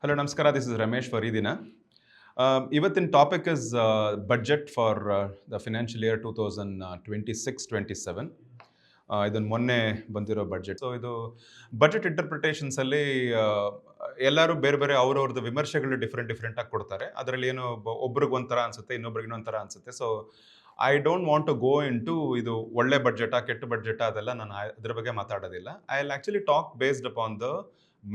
Hello, Namaskara. This is Ramesh Faridina. ಇವತ್ತಿನ topic is budget for the financial year 2026-27. ಇದನ್ನು ಮೊನ್ನೆ ಬಂದಿರೋ budget. So ಇದು ಬಡ್ಜೆಟ್ ಇಂಟರ್ಪ್ರಿಟೇಷನ್ಸಲ್ಲಿ ಎಲ್ಲರೂ ಬೇರೆ ಬೇರೆ ಅವ್ರವ್ರದ್ದು ವಿಮರ್ಶೆಗಳು ಡಿಫ್ರೆಂಟಾಗಿ ಕೊಡ್ತಾರೆ. ಅದರಲ್ಲಿ ಏನು ಒಬ್ರಿಗೆ ಒಂಥರ ಅನಿಸುತ್ತೆ, ಇನ್ನೊಬ್ರಿಗೆ ಇನ್ನೊಂಥರ ಅನಿಸುತ್ತೆ. So I don't want to go into ಇದು ಒಳ್ಳೆ ಬಡ್ಜೆಟಾ ಕೆಟ್ಟ ಬಡ್ಜೆಟಾ ಅದೆಲ್ಲ ನಾನು ಅದ್ರ ಬಗ್ಗೆ ಮಾತಾಡೋದಿಲ್ಲ. I will actually talk based upon the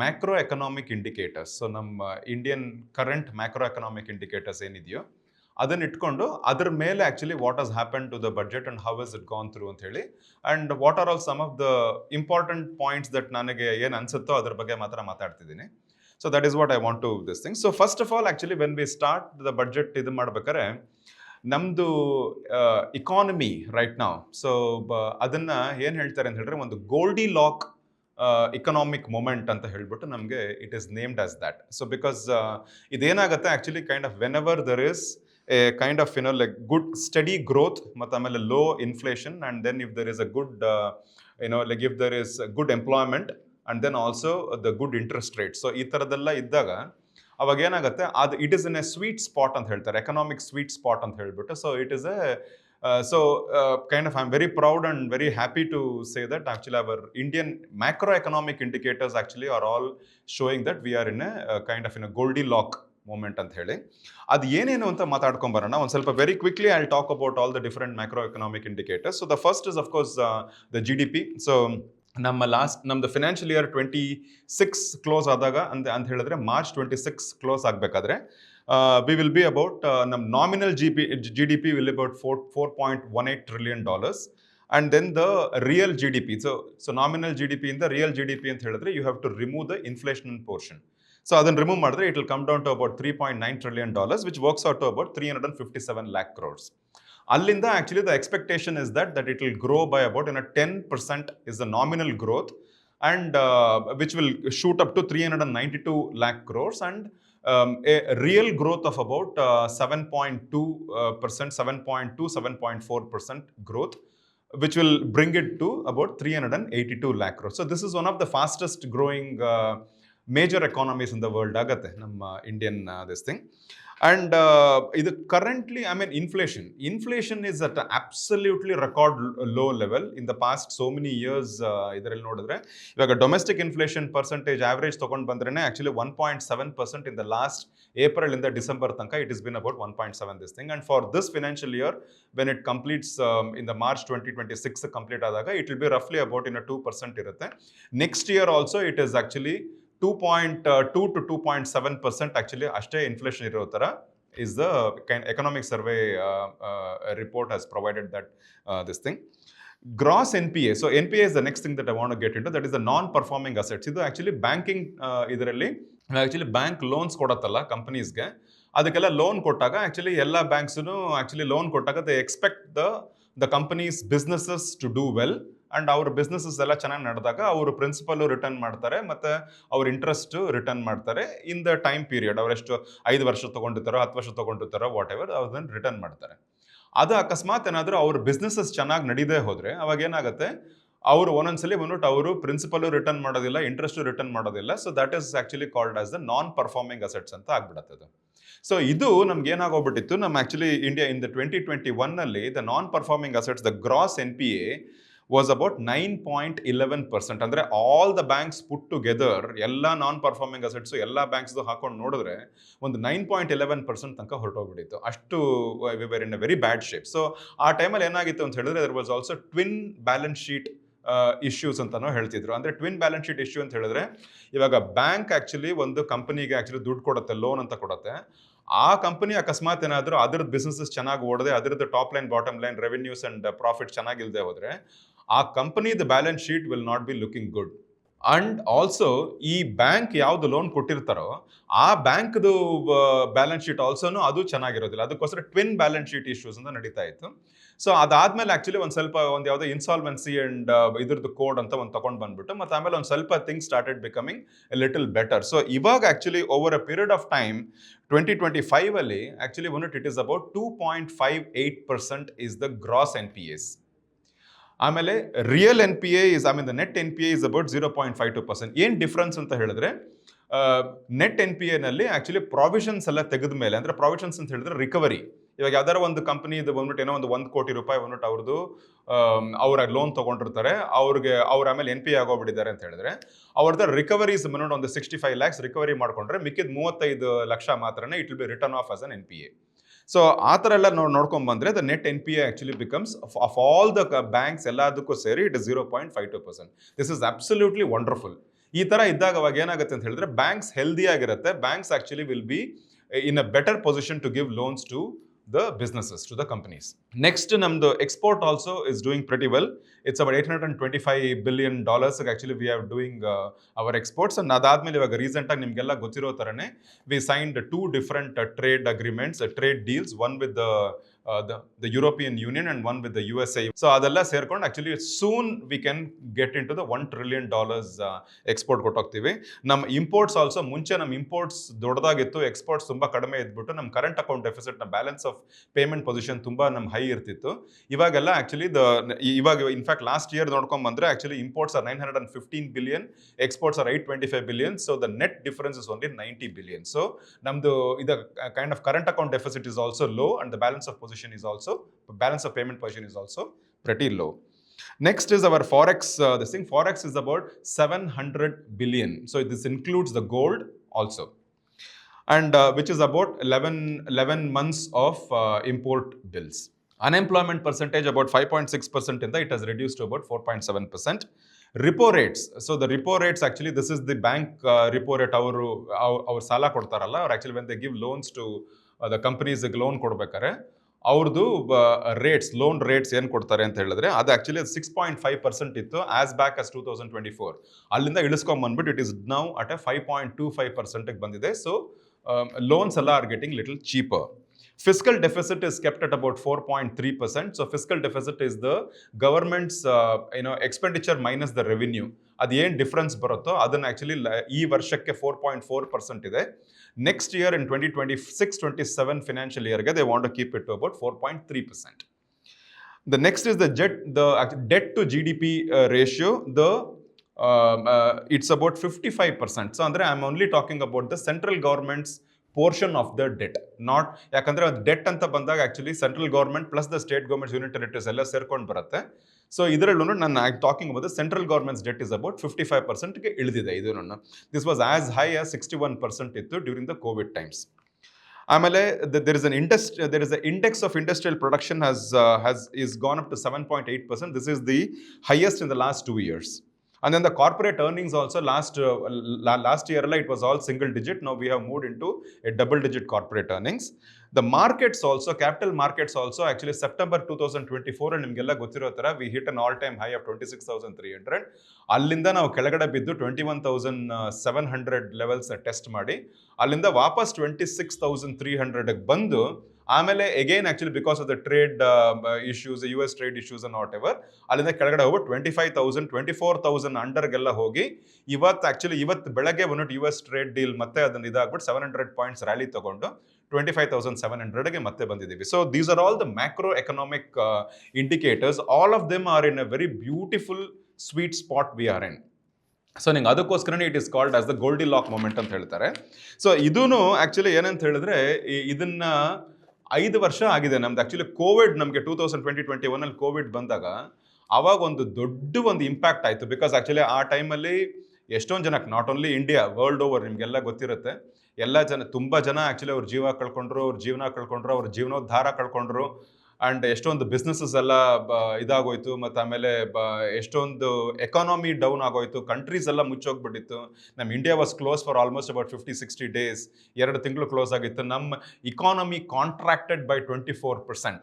macro economic indicators. So ನಮ್ಮ Indian current macro economic indicators ಏನಿದೆಯೋ ಅದನ್ನ ಇಟ್ಕೊಂಡು ಅದ್ರ ಮೇಲೆ actually what has happen to the budget and how is it gone through ಅಂತ ಹೇಳಿ, and what are all some of the important points that ನನಗೆ ಏನು ಅನ್ಸುತ್ತೋ ಅದ್ರ ಬಗ್ಗೆ ಮಾತ್ರ ಮಾತಾಡ್ತಿದ್ದೀನಿ. So that is what I want to this thing. So first of all actually when we start the budget ಇದು ಮಾಡ್ಬೇಕಾದ್ರೆ ನಮ್ದು ಇಕಾನಮಿ ರೈಟ್ ನಾವ್, ಸೊ ಅದನ್ನ ಏನ್ ಹೇಳ್ತಾರೆ ಅಂತ ಹೇಳಿದ್ರೆ ಒಂದು ಗೋಲ್ಡಿ ಲಾಕ್ ಇಕನಾಮಿಕ್ ಮೊಮೆಂಟ್ ಅಂತ ಹೇಳ್ಬಿಟ್ಟು ನಮಗೆ it is named as that. So because ಇದೇನಾಗುತ್ತೆ actually kind of whenever there is a kind of like good steady growth ಮತ್ತು ಆಮೇಲೆ low inflation and then if there is a good like if there is good employment and then also the good interest rate. So ಈ ಥರದ್ದೆಲ್ಲ ಇದ್ದಾಗ ಅವಾಗ ಏನಾಗುತ್ತೆ, ಅದು it is in a sweet spot ಅಂತ ಹೇಳ್ತಾರೆ, ಎಕನಾಮಿಕ್ ಸ್ವೀಟ್ ಸ್ಪಾಟ್ ಅಂತ ಹೇಳ್ಬಿಟ್ಟು. So it is A kind of I'm very proud and very happy to say that actually our Indian macroeconomic indicators actually are all showing that we are in a kind of in a Goldilocks moment ಅಂತ ಹೇಳಿ. ಅದು ಏನೇನು ಅಂತ ಮಾತಾಡ್ಕೊಂಬರೋಣ ಒಂದು ಸ್ವಲ್ಪ. Very quickly I will talk about all the different macro economic indicators. So the first is of course the GDP. So ನಮ್ದು financial year 26 close ಆದಾಗ ಅಂತ ಹೇಳಿದ್ರೆ ಮಾರ್ಚ್ 26 ಕ್ಲೋಸ್ ಆಗಬೇಕಾದ್ರೆ we will be about nominal GDP will be about $4.18 trillion, and then the real GDP. So nominal GDP in the real GDP ಅಂತ ಹೇಳಿದ್ರೆ you have to remove the inflation portion. So ಅದನ್ನು remove ಮಾಡಿದ್ರೆ it will come down to about $3.9 trillion, which works out to about 357 lakh crores. ಅಲ್ಲಿಂದ actually the expectation is that it will grow by about 10% is the nominal growth, and which will shoot up to 392 lakh crores, and a real growth of about 7.4% growth, which will bring it to about 382 lakh crores. So this is one of the fastest growing major economies in the world agate ನಮ್ಮ Indian this thing. And ಇದು currently, I mean, inflation is at an absolutely record low level in the past so many years. ಇದರಲ್ಲಿ ನೋಡಿದ್ರೆ ಇವಾಗ domestic inflation percentage average ತೊಗೊಂಡು ಬಂದ್ರೆ actually 1.7% in the last April ಇಂದ December ತನಕ it has been about 1.7 this thing, and for this financial year when it completes in the March 2026 complete ಆದಾಗ it will be roughly about 2% ಇರುತ್ತೆ. Next year also it is actually 2.2 to 2.7% actually ಅಷ್ಟೇ inflation ಇರೋ ಥರ is the economic survey report has provided that this thing. Gross NPA. So NPA is the next thing that I want to get into. That is the non-performing assets. ಇದು actually banking ಇದರಲ್ಲಿ actually bank loans ಕೊಡತ್ತಲ್ಲ ಕಂಪನೀಸ್ಗೆ, ಅದಕ್ಕೆಲ್ಲ loan ಕೊಟ್ಟಾಗ actually ಎಲ್ಲ ಬ್ಯಾಂಕ್ಸೂ actually loan ಕೊಟ್ಟಾಗ they expect the companies businesses to do well, and ಅವ್ರ ಬಿಸ್ನೆಸಸ್ ಎಲ್ಲ ಚೆನ್ನಾಗಿ ನಡೆದಾಗ ಅವರು ಪ್ರಿನ್ಸಿಪಲ್ ರಿಟರ್ನ್ ಮಾಡ್ತಾರೆ ಮತ್ತು ಅವ್ರ ಇಂಟ್ರೆಸ್ಟ್ ರಿಟರ್ನ್ ಮಾಡ್ತಾರೆ ಇನ್ ದ ಟೈಮ್ ಪೀರಿಯಡ್. ಅವರೆಷ್ಟು 5 ವರ್ಷ ತೊಗೊಂಡಿರ್ತಾರೋ 10 ವರ್ಷ ತೊಗೊಂಡಿರ್ತಾರೋ ವಾಟ್ ಎವರ್, ಅದನ್ನು ರಿಟರ್ನ್ ಮಾಡ್ತಾರೆ. ಅದು ಅಕಸ್ಮಾತ್ ಏನಾದರೂ ಅವ್ರ ಬಿಸ್ನೆಸಸ್ ಚೆನ್ನಾಗಿ ನಡೀದೇ ಹೋದರೆ ಅವಾಗ ಏನಾಗುತ್ತೆ, ಅವರು ಒಂದೊಂದ್ಸಲಿ ಬಂದ್ಬಿಟ್ಟು ಅವರು ಪ್ರಿನ್ಸಿಪಲ್ ರಿಟರ್ನ್ ಮಾಡೋದಿಲ್ಲ, ಇಂಟ್ರೆಸ್ಟ್ ರಿಟರ್ನ್ ಮಾಡೋದಿಲ್ಲ. So that is actually called as the non performing assets ಅಂತ ಆಗ್ಬಿಡತ್ತೆ. ಸೊ ಇದು ನಮ್ಗೆ ಏನಾಗೋಗ್ಬಿಟ್ಟಿತ್ತು, ನಮ್ಮ actually India in the 2021 the non performing assets the gross NPA was about 9.11%. ಅಂದರೆ all the banks put together ಎಲ್ಲ ನಾನ್ ಪರ್ಫಾರ್ಮಿಂಗ್ ಅಸೆಟ್ಸು ಎಲ್ಲ ಬ್ಯಾಂಕ್ಸ್ದು ಹಾಕೊಂಡು ನೋಡಿದ್ರೆ ಒಂದು 9.11% ತನಕ ಹೊರಟೋಗ್ಬಿಟ್ಟಿತ್ತು. ಅಷ್ಟು we were in a very bad shape. So ಆ ಟೈಮಲ್ಲಿ ಏನಾಗಿತ್ತು ಅಂತ ಹೇಳಿದ್ರೆ there was also twin balance sheet issues ಅಂತಾನೂ ಹೇಳ್ತಿದ್ರು. ಅಂದರೆ ಟ್ವಿನ್ ಬ್ಯಾಲೆನ್ಸ್ ಶೀಟ್ ಇಶ್ಯೂ ಅಂತ ಹೇಳಿದ್ರೆ ಇವಾಗ ಬ್ಯಾಂಕ್ ಆ್ಯಕ್ಚುಲಿ ಒಂದು ಕಂಪನಿಗೆ ಆ್ಯಕ್ಚುಲಿ ದುಡ್ಡು ಕೊಡುತ್ತೆ, ಲೋನ್ ಅಂತ ಕೊಡುತ್ತೆ. ಆ ಕಂಪನಿ ಅಕಸ್ಮಾತ್ ಏನಾದರೂ ಅದ್ರದ್ದು ಬಿಸ್ನೆಸಸ್ ಚೆನ್ನಾಗಿ ಓಡದೆ, ಅದರದ್ದು top line bottom line revenues and profit ಚೆನ್ನಾಗಿಲ್ಲದೆ ಹೋದರೆ ಆ ಕಂಪನಿದ balance sheet will not be looking good. And also ಈ ಬ್ಯಾಂಕ್ ಯಾವ್ದು ಲೋನ್ ಕೊಟ್ಟಿರ್ತಾರೋ ಆ ಬ್ಯಾಂಕ್ದು ಬ್ಯಾಲೆನ್ಸ್ ಶೀಟ್ ಆಲ್ಸೋನು ಅದು ಚೆನ್ನಾಗಿರೋದಿಲ್ಲ. ಅದಕ್ಕೋಸ್ಕರ ಟ್ವಿನ್ ಬ್ಯಾಲೆನ್ಸ್ ಶೀಟ್ ಇಶ್ಯೂಸ್ ಅಂತ ನಡೀತಾ ಇತ್ತು. ಸೊ ಅದಾದ್ಮೇಲೆ ಆಕ್ಚುಲಿ ಒಂದು ಯಾವುದೋ ಇನ್ಸಾಲ್ವೆನ್ಸಿ ಅಂಡ್ ಇದ್ರದ್ದು ಕೋಡ್ ಅಂತ ಒಂದು ತಗೊಂಡು ಬಂದ್ಬಿಟ್ಟು ಮತ್ತೆ ಆಮೇಲೆ ಒಂದು ಸ್ವಲ್ಪ things started becoming a little better. So ಇವಾಗ actually over a period of time 2025 actually it is about 2.58% is the gross NPAs. ಆಮೇಲೆ real NPA the net NPA is about 0.52%. ಏನು ಡಿಫ್ರೆನ್ಸ್ ಅಂತ ಹೇಳಿದ್ರೆ ನೆಟ್ ಎನ್ ಪಿ ಎನಲ್ಲಿ actually provisions ಎಲ್ಲ ತೆಗೆದ ಮೇಲೆ, ಅಂದ್ರೆ ಪ್ರಾವಿಷನ್ಸ್ ಅಂತ ಹೇಳಿದ್ರೆ ರಿಕವರಿ. ಇವಾಗ ಯಾವ್ದಾರ ಒಂದು ಕಂಪನಿ ಇದು ಬಂದ್ಬಿಟ್ಟು ಏನೋ ಒಂದು 1 ಕೋಟಿ ರೂಪಾಯಿ ಬಂದ್ಬಿಟ್ಟು ಅವ್ರದ್ದು ಅವ್ರ ಲೋನ್ ತಗೊಂಡಿರ್ತಾರೆ, ಅವ್ರ ಆಮೇಲೆ ಎನ್ ಪಿ ಆಗೋಗ್ಬಿಟ್ಟಿದ್ದಾರೆ ಅಂತ ಹೇಳಿದ್ರೆ ಅವ್ರದ್ದು ರಿಕವರೀಸ್ ಬಂದ್ಬಿಟ್ಟು ಒಂದು 65 lakhs ರಿಕವರಿ ಮಾಡ್ಕೊಂಡ್ರೆ ಮಿಕ್ಕಿದ 35 ಲಕ್ಷ ಮಾತ್ರನೇ it will be return off as an N P A. So ಆ ಥರ ಎಲ್ಲ ನೋಡ್ಕೊಂಡ್ ಬಂದ್ರೆ the net N P A actually becomes of all the banks ಎಲ್ಲದಕ್ಕೂ ಸೇರಿ it is 0.52%. This is absolutely wonderful. ಈ ತರ ಇದ್ದಾಗ ಅವಾಗ ಏನಾಗುತ್ತೆ ಅಂತ ಹೇಳಿದ್ರೆ ಬ್ಯಾಂಕ್ಸ್ ಹೆಲ್ದಿ ಆಗಿರುತ್ತೆ. Banks actually will be in a better position to give loans to the businesses, to the companies. Next, namdu export also is doing pretty well. It's about $825 billion actually we are doing our exports. And adadmele ivaga recent agi nimಗೆಲ್ಲ ಗೊತ್ತಿರೋ ತರನೇ we signed 2 different trade agreements, trade deals, one with the European Union and one with the USA. So adella ಸೇರ್ಕೊಂಡು actually soon we can get into the $1 trillion export ಕೊಟ್ಟೋಗ್ತೀವಿ. ನಮ್ಮ imports also ಮುಂಚೆ ನಮ್ಮ imports ದೊಡ್ಡದಾಗಿತ್ತು, exports ತುಂಬಾ ಕಡಿಮೆ ಇದ್ಬಿಟ್ಟು ನಮ್ಮ current account deficit, ನಮ್ಮ balance of payment position ತುಂಬಾ ನಮ್ಮ ಹೈ ಇರ್ತಿತ್ತು. ಇವಾಗೆಲ್ಲ ಆಕ್ಚುಲಿ ಇವಾಗ ಇನ್ಫ್ಯಾಕ್ಟ್ ಲಾಸ್ಟ್ ಇಯರ್ ನೋಡ್ಕೊಂಡ್ ಬಂದ್ರೆ actually imports are 915 billion, exports are 825 billion. So the net difference is only 90 billion. So ನಮ್ದು ಇದು kind of current account deficit is also low and the balance of position is also, balance of payment position is also pretty low. Next is our forex. This thing forex is about 700 billion. So this includes the gold also, and which is about 11 months of import bills. Unemployment percentage about 5.6% in that, it has reduced to about 4.7%. Repo rates. So the repo rates actually, this is the bank repo rate. our sala ಕೊಡ್ತಾರಲ್ಲ, or actually when they give loans to the companies loan ಕೊಡ್ಬೇಕಾರೆ ಅವ್ರದ್ದು rates, loan rates ಏನು ಕೊಡ್ತಾರೆ ಅಂತ ಹೇಳಿದ್ರೆ ಅದು actually 6.5% ಇತ್ತು as back as 2024. ಅಲ್ಲಿಂದ ಇಳಿಸ್ಕೊಂಡ್ಬಂದ್ಬಿಟ್ಟು ಇಟ್ ಇಸ್ ನೌ ಅಟ್ 5.25% ಬಂದಿದೆ. ಸೊ ಲೋನ್ಸ್ ಎಲ್ಲ are getting little cheaper. Fiscal deficit is kept at about 4.3%. So fiscal deficit is the government's expenditure minus the revenue. ಅದು ಏನು ಡಿಫ್ರೆನ್ಸ್ ಬರುತ್ತೋ ಅದನ್ನ actually ಈ ವರ್ಷಕ್ಕೆ 4.4% ಇದೆ. ನೆಕ್ಸ್ಟ್ ಇಯರ್ ಇನ್ 2026-27 ಫಿನಾನ್ಷಿಯಲ್ ಇಯರ್ಗೆ they want to keep it to about 4.3%. The next is the debt to GDP ratio. It's about 55%. So andre I'm only talking about the central government's portion of the debt, not ಯಾಕಂದ್ರೆ debt ಅಂತ ಬಂದಾಗ actually central government plus the state government union territories ಎಲ್ಲ ಸೇರ್ಕೊಂಡು ಬರುತ್ತೆ. So ಇದರಲ್ಲೂ ನಾನು talking about central government's debt is about 55%ಗೆ ಇಳಿದಿದೆ. ಇದನ್ನು this was as high as 61% ಇತ್ತು ಡ್ಯೂರಿಂಗ್ ದ ಕೋವಿಡ್ ಟೈಮ್ಸ್. ಆಮೇಲೆ there is an index of industrial production is gone up to 7.8%. This is the highest in the last 2 years. And then the corporate earnings also last year it was all single digit. Now we have moved into a double digit corporate earnings. The markets also, capital markets also, actually September 2024 and nimgeಲ್ಲ ಗೊತ್ತಿರೋ ತರ we hit an all time high of 26,300. ಅಲ್ಲಿಂದ ನಾವು ಕೆಳಗಡೆ ಬಿದ್ದು 21,700 levels test ಮಾಡಿ ಅಲ್ಲಿಂದ ವಾಪಸ್ 26,300 ಬಂದು ಆಮೇಲೆ again actually because of the trade issues, US trade issues and what ever, ಅಲ್ಲಿಂದ ಕೆಳಗಡೆ ಹೋಗ್ಬಿಟ್ಟು 25,000 24,000 ಅಂಡರ್ಗೆಲ್ಲ ಹೋಗಿ ಇವತ್ತು ಬೆಳಗ್ಗೆ ಬಂದ್ಬಿಟ್ಟು US ಟ್ರೇಡ್ ಡೀಲ್ ಮತ್ತೆ ಅದನ್ನ ಇದಾಗ್ಬಿಟ್ಟು 700 ಪಾಯಿಂಟ್ಸ್ ರ್ಯಾಲಿ ತಗೊಂಡು 25,700ಗೆ ಮತ್ತೆ ಬಂದಿದ್ದೀವಿ. So these are all the macro economic indicators. All of them are in a very beautiful sweet spot V are in. So ನಿಂಗೆ ಅದಕ್ಕೋಸ್ಕರನೇ it is called as the Goldie lock moment ಅಂತ ಹೇಳ್ತಾರೆ. So ಇದೂ actually ಏನಂತ ಹೇಳಿದ್ರೆ ಇದನ್ನ 5 ವರ್ಷ ಆಗಿದೆ ನಮ್ದು. ಆಕ್ಚುಲಿ ಕೋವಿಡ್ ನಮಗೆ 2020-21 ಅಲ್ಲಿ ಕೋವಿಡ್ ಬಂದಾಗ ಅವಾಗ ಒಂದು ದೊಡ್ಡ ಇಂಪ್ಯಾಕ್ಟ್ ಆಯಿತು. ಬಿಕಾಸ್ ಆಕ್ಚುಲಿ ಆ ಟೈಮಲ್ಲಿ ಎಷ್ಟೊಂದು ಜನಕ್ಕೆ, not only India, world over ನಿಮಗೆಲ್ಲ ಗೊತ್ತಿರುತ್ತೆ, ತುಂಬ ಜನ ಆಕ್ಚುಲಿ ಅವ್ರ ಜೀವ ಕಳ್ಕೊಂಡ್ರು, ಅವ್ರ ಜೀವನೋದ್ಧಾರ ಕಳ್ಕೊಂಡ್ರು. ಆ್ಯಂಡ್ ಎಷ್ಟೊಂದು ಬಿಸ್ನೆಸಸ್ ಎಲ್ಲ ಇದಾಗೋಯ್ತು. ಮತ್ತು ಆಮೇಲೆ ಎಷ್ಟೊಂದು ಎಕಾನಮಿ ಡೌನ್ ಆಗೋಯ್ತು, ಕಂಟ್ರೀಸ್ ಎಲ್ಲ ಮುಚ್ಚೋಗ್ಬಿಟ್ಟಿತ್ತು. ನಮ್ಮ India was close for almost about 50-60 days, 2 ತಿಂಗಳು ಕ್ಲೋಸ್ ಆಗಿತ್ತು. ನಮ್ಮ ಇಕಾನಮಿ ಕಾಂಟ್ರಾಕ್ಟೆಡ್ ಬೈ 24%.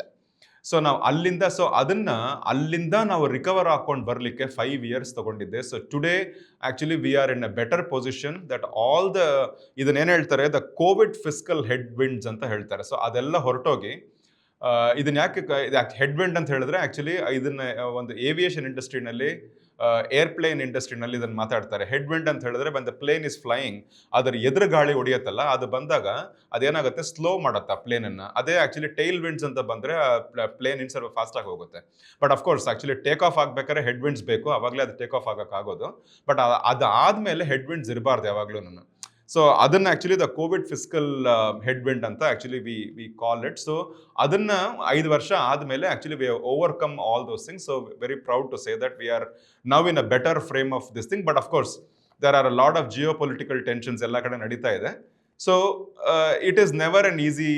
ಸೊ ನಾವು ಅಲ್ಲಿಂದ ನಾವು ರಿಕವರ್ ಹಾಕೊಂಡು ಬರಲಿಕ್ಕೆ 5 years ತಗೊಂಡಿದ್ದೆ. So today actually we are in a better position that all ಇದನ್ನೇನು ಹೇಳ್ತಾರೆ, the Covid fiscal headwinds ಅಂತ ಹೇಳ್ತಾರೆ. ಸೊ ಅದೆಲ್ಲ ಹೊರಟೋಗಿ ಇದನ್ನ ಯಾಕೆ ಹೆಡ್ ವಿಂಡ್ ಅಂತ ಹೇಳಿದ್ರೆ ಆಕ್ಚುಲಿ ಇದನ್ನ ಒಂದು ಏವಿಯೇಷನ್ ಇಂಡಸ್ಟ್ರಿನಲ್ಲಿ, ಏರ್ಪ್ಲೇನ್ ಇಂಡಸ್ಟ್ರಿನಲ್ಲಿ ಇದನ್ನು ಮಾತಾಡ್ತಾರೆ. ಹೆಡ್ ವಿಂಡ್ ಅಂತ ಹೇಳಿದ್ರೆ when the plane is flying ಅದರ ಎದುರು ಗಾಳಿ ಹೊಡಿಯತ್ತಲ್ಲ, ಅದು ಬಂದಾಗ ಅದೇನಾಗುತ್ತೆ, ಸ್ಲೋ ಮಾಡುತ್ತೆ ಆ ಪ್ಲೇನನ್ನು. ಅದೇ ಆಕ್ಚುಲಿ ಟೈಲ್ ವಿಂಡ್ಸ್ ಅಂತ ಬಂದರೆ ಪ್ಲೇನ್ ಇನ್ ಸ್ವಲ್ಪ ಫಾಸ್ಟಾಗಿ ಹೋಗುತ್ತೆ. But of course actually take off ಆಗಬೇಕಾದ್ರೆ ಹೆಡ್ ವಿಂಡ್ಸ್ ಬೇಕು, ಅವಾಗಲೇ ಅದು ಟೇಕ್ ಆಫ್ ಆಗೋಕ್ಕಾಗೋದು. ಬಟ್ ಅದಾದಮೇಲೆ ಹೆಡ್ ವಿಂಡ್ಸ್ ಇರಬಾರ್ದು ಯಾವಾಗಲೂ. ಸೊ ಅದನ್ನ actually the Covid fiscal headwind ಅಂತ actually we call it. So ಅದನ್ನ 5 ವರ್ಷ ಆದ್ಮೇಲೆ actually we overcome all those things. So very proud to say that we are now in a better frame of this thing. But of course there are a lot of Jio political tensions ಎಲ್ಲ ಕಡೆ ನಡೀತಾ ಇದೆ. So it is never an easy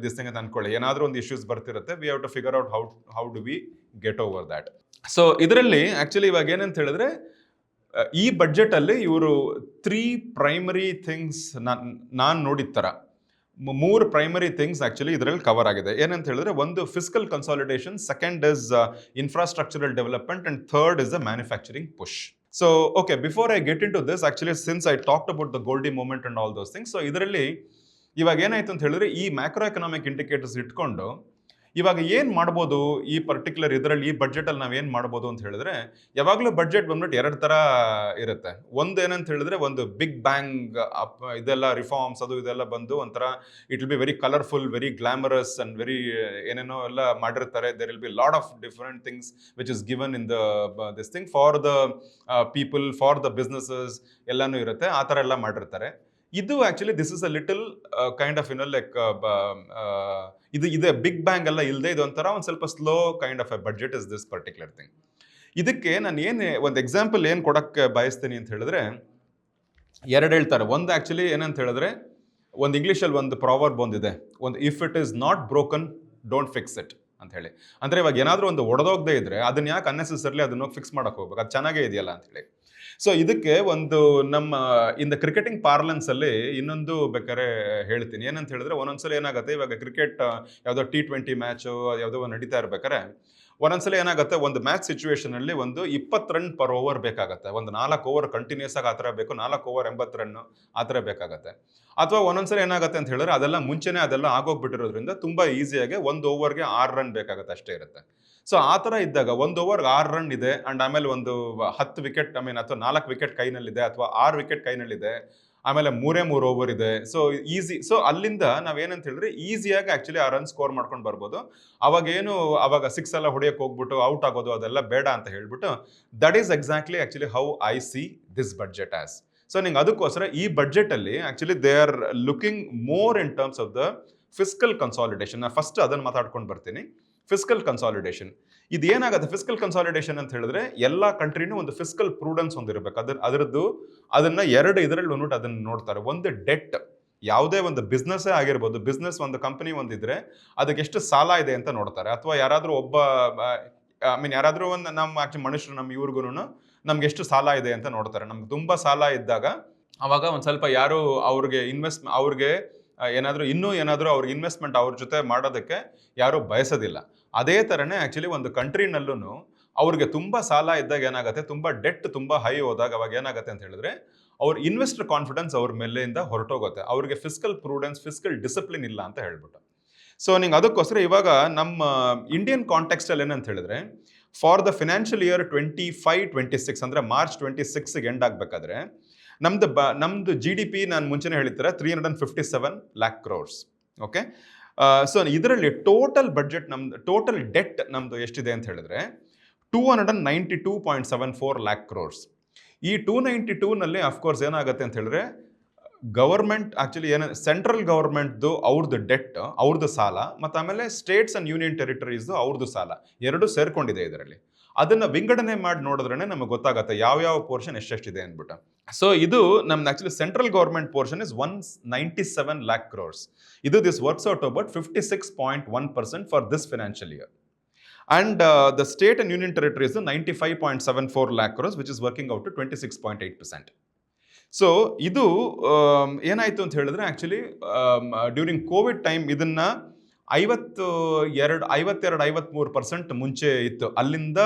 this thing ಅಂತ ಅನ್ಕೊಳ್ಳಿ. ಏನಾದರೂ ಒಂದು issues ಬರ್ತಿರುತ್ತೆ, we have to figure out how do we get over that. So ಇದರಲ್ಲಿ ಆಕ್ಚುಲಿ ಇವಾಗ ಏನಂತ ಹೇಳಿದ್ರೆ, ಈ ಬಜೆಟ್ ಅಲ್ಲಿ ಇವರು 3 ಪ್ರೈಮರಿ ಥಿಂಗ್ಸ್ ನಾನು ನೋಡಿದ ತರ 3 ಪ್ರೈಮರಿ ಥಿಂಗ್ಸ್ ಆಕ್ಚುಲಿ ಇದರಲ್ಲಿ ಕವರ್ ಆಗಿದೆ. ಏನಂತ ಹೇಳಿದ್ರೆ, ಒಂದು fiscal consolidation, second is infrastructural development, and third is the manufacturing push. So, okay, before I get into this, actually, since I talked about the Goldie moment and all those things, so ಇದರಲ್ಲಿ ಇವಾಗ ಏನಾಯ್ತು ಅಂತ ಹೇಳಿದ್ರೆ, ಈ macro economic indicators ಇಟ್ಕೊಂಡು ಇವಾಗ ಏನು ಮಾಡ್ಬೋದು ಈ ಪರ್ಟಿಕ್ಯುಲರ್ ಇದರಲ್ಲಿ, ಈ ಬಜೆಟಲ್ಲಿ ನಾವು ಏನು ಮಾಡ್ಬೋದು ಅಂತ ಹೇಳಿದ್ರೆ, ಯಾವಾಗಲೂ ಬಜೆಟ್ ಬಂದ್ಬಿಟ್ಟು 2 ಥರ ಇರುತ್ತೆ. ಒಂದು ಏನಂತ ಹೇಳಿದ್ರೆ, ಒಂದು ಬಿಗ್ ಬ್ಯಾಂಗ್ ಇದೆಲ್ಲ ರಿಫಾರ್ಮ್ಸ್ ಅದು ಇದೆಲ್ಲ ಬಂದು ಒಂಥರ it will be very colourful, very glamorous and very ಏನೇನೋ ಎಲ್ಲ ಮಾಡಿರ್ತಾರೆ. There will be lot of different things which is given in the this thing for the people, for the businesses ಎಲ್ಲನೂ ಇರುತ್ತೆ. ಆ ಥರ ಎಲ್ಲ ಮಾಡಿರ್ತಾರೆ. ಇದು actually this is a little kind of like ಇದು ಬಿಗ್ ಬ್ಯಾಂಗ್ ಎಲ್ಲ ಇಲ್ಲದೆ ಇದೊಂಥರ ಒಂದು ಸ್ವಲ್ಪ slow kind of a budget is this particular thing. ಇದಕ್ಕೆ ನಾನು ಒಂದು ಎಕ್ಸಾಂಪಲ್ ಏನು ಕೊಡಕ್ಕೆ ಬಯಸ್ತೀನಿ ಅಂತ ಹೇಳಿದ್ರೆ, 2 ಹೇಳ್ತಾರೆ. ಒಂದು ಆಕ್ಚುಲಿ ಏನಂತ ಹೇಳಿದ್ರೆ, ಒಂದು ಇಂಗ್ಲೀಷಲ್ಲಿ ಒಂದು ಪ್ರಾವರ್ಬ್ ಬಂದಿದೆ, ಒಂದು if it is not broken don't fix it ಅಂತ ಹೇಳಿ. ಅಂದರೆ ಇವಾಗ ಏನಾದರೂ ಒಂದು ಒಡೆದೋಗದೆ ಇದ್ರೆ ಅದನ್ನ ಯಾಕೆ ಅನ್ನೆಸೆಸರಿಲಿ ಅದನ್ನ ಫಿಕ್ಸ್ ಮಾಡಕ್ಕೆ ಹೋಗ್ಬೇಕು, ಅದು ಚೆನ್ನಾಗೇ ಇದೆಯಲ್ಲ ಅಂತ ಹೇಳಿ. ಸೊ ಇದಕ್ಕೆ ಒಂದು ನಮ್ಮ ಇನ್ ದ ಕ್ರಿಕೆಟಿಂಗ್ ಪಾರ್ಲೆನ್ಸ್ ಅಲ್ಲಿ ಇನ್ನೊಂದು ಬೇಕಾದ್ರೆ ಹೇಳ್ತೀನಿ. ಏನಂತ ಹೇಳಿದ್ರೆ, ಒಂದೊಂದ್ಸಲ ಏನಾಗುತ್ತೆ, ಇವಾಗ ಕ್ರಿಕೆಟ್ ಯಾವುದೋ T20 ಮ್ಯಾಚು ಯಾವುದೋ ನಡೀತಾ ಇರ್ಬೇಕಾದ್ರೆ ಒಂದೊಂದ್ಸಲ ಏನಾಗುತ್ತೆ, ಒಂದು ಮ್ಯಾಚ್ ಸಿಚುವೇಶನ್ ಅಲ್ಲಿ ಒಂದು 20 ರನ್ ಪರ್ ಓವರ್ ಬೇಕಾಗತ್ತೆ. ಒಂದು 4 ಓವರ್ ಕಂಟಿನ್ಯೂಸ್ ಆಗಿ ಆ ಥರ ಬೇಕು, 4 ಓವರ್ 80 ರನ್ ಆ ಥರ ಬೇಕಾಗತ್ತೆ. ಅಥವಾ ಒಂದೊಂದ್ಸಲ ಏನಾಗುತ್ತೆ ಅಂತ ಹೇಳಿದ್ರೆ, ಅದೆಲ್ಲ ಮುಂಚೆನೇ ಅದೆಲ್ಲ ಆಗೋಗ್ಬಿಟ್ಟಿರೋದ್ರಿಂದ ತುಂಬಾ ಈಸಿಯಾಗಿ 1 ಓವರ್ಗೆ 6 ರನ್ ಬೇಕಾಗತ್ತೆ ಅಷ್ಟೇ ಇರುತ್ತೆ. ಸೊ ಆ ಥರ ಇದ್ದಾಗ 1 ಓವರ್ಗೆ 6 ರನ್ ಇದೆ ಅಂಡ್ ಆಮೇಲೆ ಒಂದು 10 ವಿಕೆಟ್ ಅಥವಾ 4 ವಿಕೆಟ್ ಕೈನಲ್ಲಿದೆ ಅಥವಾ 6 ವಿಕೆಟ್ ಕೈನಲ್ಲಿದೆ, ಆಮೇಲೆ 3 ಓವರ್ ಇದೆ. So easy. ಸೊ ಅಲ್ಲಿಂದ ನಾವೇನಂತ ಹೇಳಿದ್ರೆ ಈಸಿಯಾಗಿ ಆಕ್ಚುಲಿ ಆ ರನ್ ಸ್ಕೋರ್ ಮಾಡ್ಕೊಂಡು ಬರ್ಬೋದು. ಅವಾಗ 6 ಎಲ್ಲ ಹೊಡೆಯಕ್ಕೆ ಹೋಗ್ಬಿಟ್ಟು ಔಟ್ ಆಗೋದು ಅದೆಲ್ಲ ಬೇಡ ಅಂತ ಹೇಳ್ಬಿಟ್ಟು, that is exactly actually how I see this budget as. So ನಿಂಗೆ ಅದಕ್ಕೋಸ್ಕರ ಈ ಬಡ್ಜೆಟ್ ಅಲ್ಲಿ actually they are looking more in terms of the fiscal consolidation. ನಾನು ಫಸ್ಟ್ ಅದನ್ನು ಮಾತಾಡ್ಕೊಂಡು ಬರ್ತೀನಿ. ಫಿಸ್ಕಲ್ ಕನ್ಸಾಲಿಡೇಷನ್ ಇದೇನಾಗುತ್ತೆ, ಫಿಸ್ಕಲ್ ಕನ್ಸಾಲಿಡೇಷನ್ ಅಂತ ಹೇಳಿದ್ರೆ ಎಲ್ಲ ಕಂಟ್ರಿನೂ ಒಂದು ಫಿಸ್ಕಲ್ ಪ್ರೂಡೆನ್ಸ್ ಹೊಂದಿರಬೇಕು. ಅದನ್ನ 2 ಇದರಲ್ಲಿ ಬಂದ್ಬಿಟ್ಟು ಅದನ್ನ ನೋಡ್ತಾರೆ. ಒಂದು ಡೆಟ್, ಯಾವುದೇ ಒಂದು ಬಿಸ್ನೆಸ್ಸೇ ಆಗಿರ್ಬೋದು, ಬಿಸ್ನೆಸ್ ಒಂದು ಕಂಪನಿ ಒಂದಿದ್ರೆ ಅದಕ್ಕೆ ಎಷ್ಟು ಸಾಲ ಇದೆ ಅಂತ ನೋಡ್ತಾರೆ. ಅಥವಾ ಯಾರಾದರೂ ಯಾರಾದರೂ ಒಂದು ನಮ್ಮ ಆಕ್ಚುಲಿ ಮನುಷ್ಯರು ನಮ್ಮ ಇವ್ರಿಗೂ ನಮ್ಗೆ ಎಷ್ಟು ಸಾಲ ಇದೆ ಅಂತ ನೋಡ್ತಾರೆ. ನಮ್ಗೆ ತುಂಬಾ ಸಾಲ ಇದ್ದಾಗ ಅವಾಗ ಒಂದು ಸ್ವಲ್ಪ ಯಾರು ಅವ್ರಿಗೆ ಏನಾದರೂ ಅವ್ರಿಗೆ ಇನ್ವೆಸ್ಟ್ಮೆಂಟ್ ಅವ್ರ ಜೊತೆ ಮಾಡೋದಕ್ಕೆ ಯಾರು ಬಯಸೋದಿಲ್ಲ. ಅದೇ ಥರನೇ ಆ್ಯಕ್ಚುಲಿ ಒಂದು ಕಂಟ್ರಿನಲ್ಲೂ ಅವ್ರಿಗೆ ತುಂಬ ಸಾಲ ಇದ್ದಾಗ ಏನಾಗುತ್ತೆ, ತುಂಬ ಡೆಟ್ ತುಂಬ ಹೈ ಹೋದಾಗ ಅವಾಗ ಏನಾಗುತ್ತೆ ಅಂತ ಹೇಳಿದ್ರೆ, ಅವ್ರ ಇನ್ವೆಸ್ಟರ್ ಕಾನ್ಫಿಡೆನ್ಸ್ ಅವ್ರ ಮೇಲೆಯಿಂದ ಹೊರಟೋಗುತ್ತೆ. ಅವ್ರಿಗೆ ಫಿಸ್ಕಲ್ ಪ್ರೂಡೆನ್ಸ್, ಫಿಸ್ಕಲ್ ಡಿಸಿಪ್ಲಿನ್ ಇಲ್ಲ ಅಂತ ಹೇಳ್ಬಿಟ್ಟು. ಸೊ ನಿಂಗೆ ಅದಕ್ಕೋಸ್ಕರ ಇವಾಗ ನಮ್ಮ ಇಂಡಿಯನ್ ಕಾಂಟೆಕ್ಸ್ಟಲ್ಲಿ ಏನಂತ ಹೇಳಿದ್ರೆ, ಫಾರ್ ದ ಫಿನಾನ್ಷಿಯಲ್ ಇಯರ್ 25-26 ಅಂದರೆ ಮಾರ್ಚ್ 26ಗೆ ಎಂಡ್ ಆಗಬೇಕಾದ್ರೆ ನಮ್ದು GDP ನಾನು ಮುಂಚೆನೇ ಹೇಳಿರ್ತಾರೆ 357 lakh crores. ಓಕೆ. ಸೊ ಇದರಲ್ಲಿ ಟೋಟಲ್ ಬಡ್ಜೆಟ್ ಟೋಟಲ್ ಡೆಟ್ ನಮ್ದು ಎಷ್ಟಿದೆ ಅಂತ ಹೇಳಿದ್ರೆ 292.74 lakh crores. ಈ 292ನಲ್ಲಿ ಅಫ್ಕೋರ್ಸ್ ಏನಾಗುತ್ತೆ ಅಂತ ಹೇಳಿದ್ರೆ, ಗವರ್ಮೆಂಟ್ ಆಕ್ಚುಲಿ ಸೆಂಟ್ರಲ್ ಗವರ್ಮೆಂಟ್ದು ಅವ್ರದ್ದು ಡೆಟ್, ಅವ್ರದ್ದು ಸಾಲ, ಮತ್ತು ಆಮೇಲೆ ಸ್ಟೇಟ್ಸ್ ಅಂಡ್ ಯೂನಿಯನ್ ಟೆರಿಟರೀಸ್ದು ಅವ್ರದ್ದು ಸಾಲ ಎರಡು ಸೇರ್ಕೊಂಡಿದೆ ಇದರಲ್ಲಿ. ಅದನ್ನ ವಿಂಗಡಣೆ ಮಾಡಿ ನೋಡಿದ್ರೆ ನಮಗೆ ಗೊತ್ತಾಗುತ್ತೆ ಯಾವ ಪೋರ್ಷನ್ ಎಷ್ಟೆಷ್ಟಿದೆ ಅಂದ್ಬಿಟ್ಟು. ಸೊ ಇದು ನಮ್ದು actually central government portion is 197 lakh crores. This works out about 56.1% for this financial year. And the state and union territories is 95.74 lakh crores, which is working out to 26.8%. So ಇದು ಏನಾಯಿತು ಅಂತ ಹೇಳಿದ್ರೆ, actually during Covid time ಇದನ್ನ 52-53% ಮುಂಚೆ ಇತ್ತು. ಅಲ್ಲಿಂದ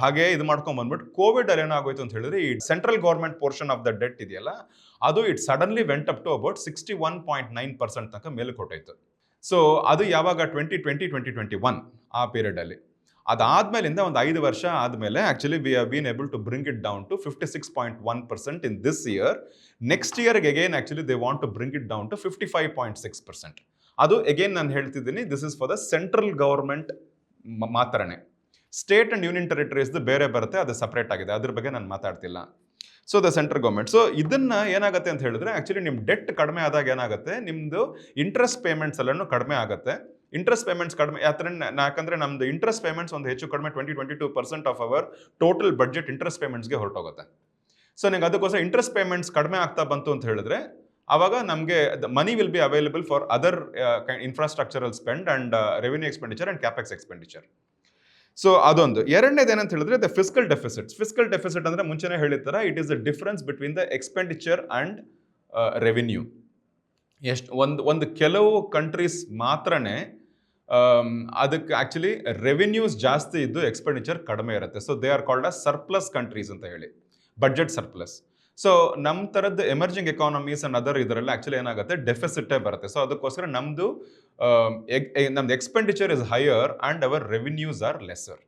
ಹಾಗೆ ಇದು ಮಾಡ್ಕೊಂಡು ಬಂದ್ಬಿಟ್ಟು ಕೋವಿಡ್ ಅಲ್ಲಿ ಏನಾಗೋಯ್ತು ಅಂತ ಹೇಳಿದ್ರೆ, ಈ central government portion of the debt ಇದೆಯಲ್ಲ, ಅದು it suddenly went up to about 61.9% ತನಕ ಮೇಲೆ ಕೊಟ್ಟೋಯ್ತು. ಸೊ ಅದು ಯಾವಾಗ 2020-2021 ಆ ಪೀರಿಯಡ್ ಅಲ್ಲಿ. ಅದಾದ್ಮೇಲಿಂದ ಒಂದು 5 ವರ್ಷ ಆದಮೇಲೆ actually we have been able to bring it down to 56.1% in this year. Next ಇಯರ್ಗೆ again actually they want to bring it down to 55.6%. ಅದು ಅಗೇನ್ ನಾನು ಹೇಳ್ತಿದ್ದೀನಿ, this is for the central government ಮಾತ್ರನೇ. State and union territories ಬೇರೆ ಬರುತ್ತೆ, ಅದು separate ಆಗಿದೆ, ಅದ್ರ ಬಗ್ಗೆ ನಾನು ಮಾತಾಡ್ತಿಲ್ಲ. So the central government. So ಇದನ್ನ ಏನಾಗುತ್ತೆ ಅಂತ ಹೇಳಿದ್ರೆ ಆಕ್ಚುಲಿ ನಿಮ್ಮ ಡೆಟ್ ಕಡಿಮೆ ಆದಾಗ ಏನಾಗುತ್ತೆ, ನಿಮ್ದು ಇಂಟ್ರೆಸ್ಟ್ ಪೇಮೆಂಟ್ಸ್ ಎಲ್ಲನೂ ಕಡಿಮೆ ಆಗುತ್ತೆ. ಇಂಟ್ರೆಸ್ಟ್ ಪೇಮೆಂಟ್ಸ್ ಕಡಿಮೆ ಯಾಕಂದ್ರೆ ನಮ್ದು ಇಂಟ್ರೆಸ್ಟ್ ಪೇಮೆಂಟ್ಸ್ ಒಂದು ಹೆಚ್ಚು ಕಡಿಮೆ 22% of our total budget interest ಪೇಮೆಂಟ್ಸ್ಗೆ ಹೊರಟೋಗುತ್ತೆ. ಸೊ ನಿಮ್ಗೆ ಅದಕ್ಕೋಸ್ಕರ ಇಂಟ್ರೆಸ್ಟ್ ಪೇಮೆಂಟ್ಸ್ ಕಡಿಮೆ ಆಗ್ತಾ ಬಂತು ಅಂತ ಹೇಳಿದ್ರೆ ಆವಾಗ ನಮಗೆ money will be available for other infrastructural spend and revenue expenditure and capex expenditure. So ಅದೊಂದು. ಎರಡನೇದು ಏನಂತ ಹೇಳಿದ್ರೆ the fiscal deficit. Fiscal deficit ಅಂದ್ರೆ ಮುಂಚೆನೇ ಹೇಳಿರ್ತಾರೆ, it is the difference between the expenditure and revenue. ಒಂದು ಕೆಲವು ಕಂಟ್ರೀಸ್ ಮಾತ್ರನೇ ಅದಕ್ಕೆ ಆಕ್ಚುಲಿ ರೆವಿನ್ಯೂಸ್ ಜಾಸ್ತಿ ಇದ್ದು ಎಕ್ಸ್ಪೆಂಡಿಚರ್ ಕಡಿಮೆ ಇರುತ್ತೆ. So they are called as surplus countries ಅಂತ ಹೇಳಿ, ಬಡ್ಜೆಟ್ ಸರ್ಪ್ಲಸ್. ಸೊ ನಮ್ಮ ಥರದ್ದು ಎಮರ್ಜಿಂಗ್ ಎಕಾನಮೀಸ್ ಅಂಡ್ ಅದರ್ ಇದರಲ್ಲಿ ಆಕ್ಚುಲಿ ಏನಾಗುತ್ತೆ, ಡೆಫಿಸಿಟೇ ಬರುತ್ತೆ. ಸೊ ಅದಕ್ಕೋಸ್ಕರ ನಮ್ಮದು expenditure is higher and our revenues are lesser.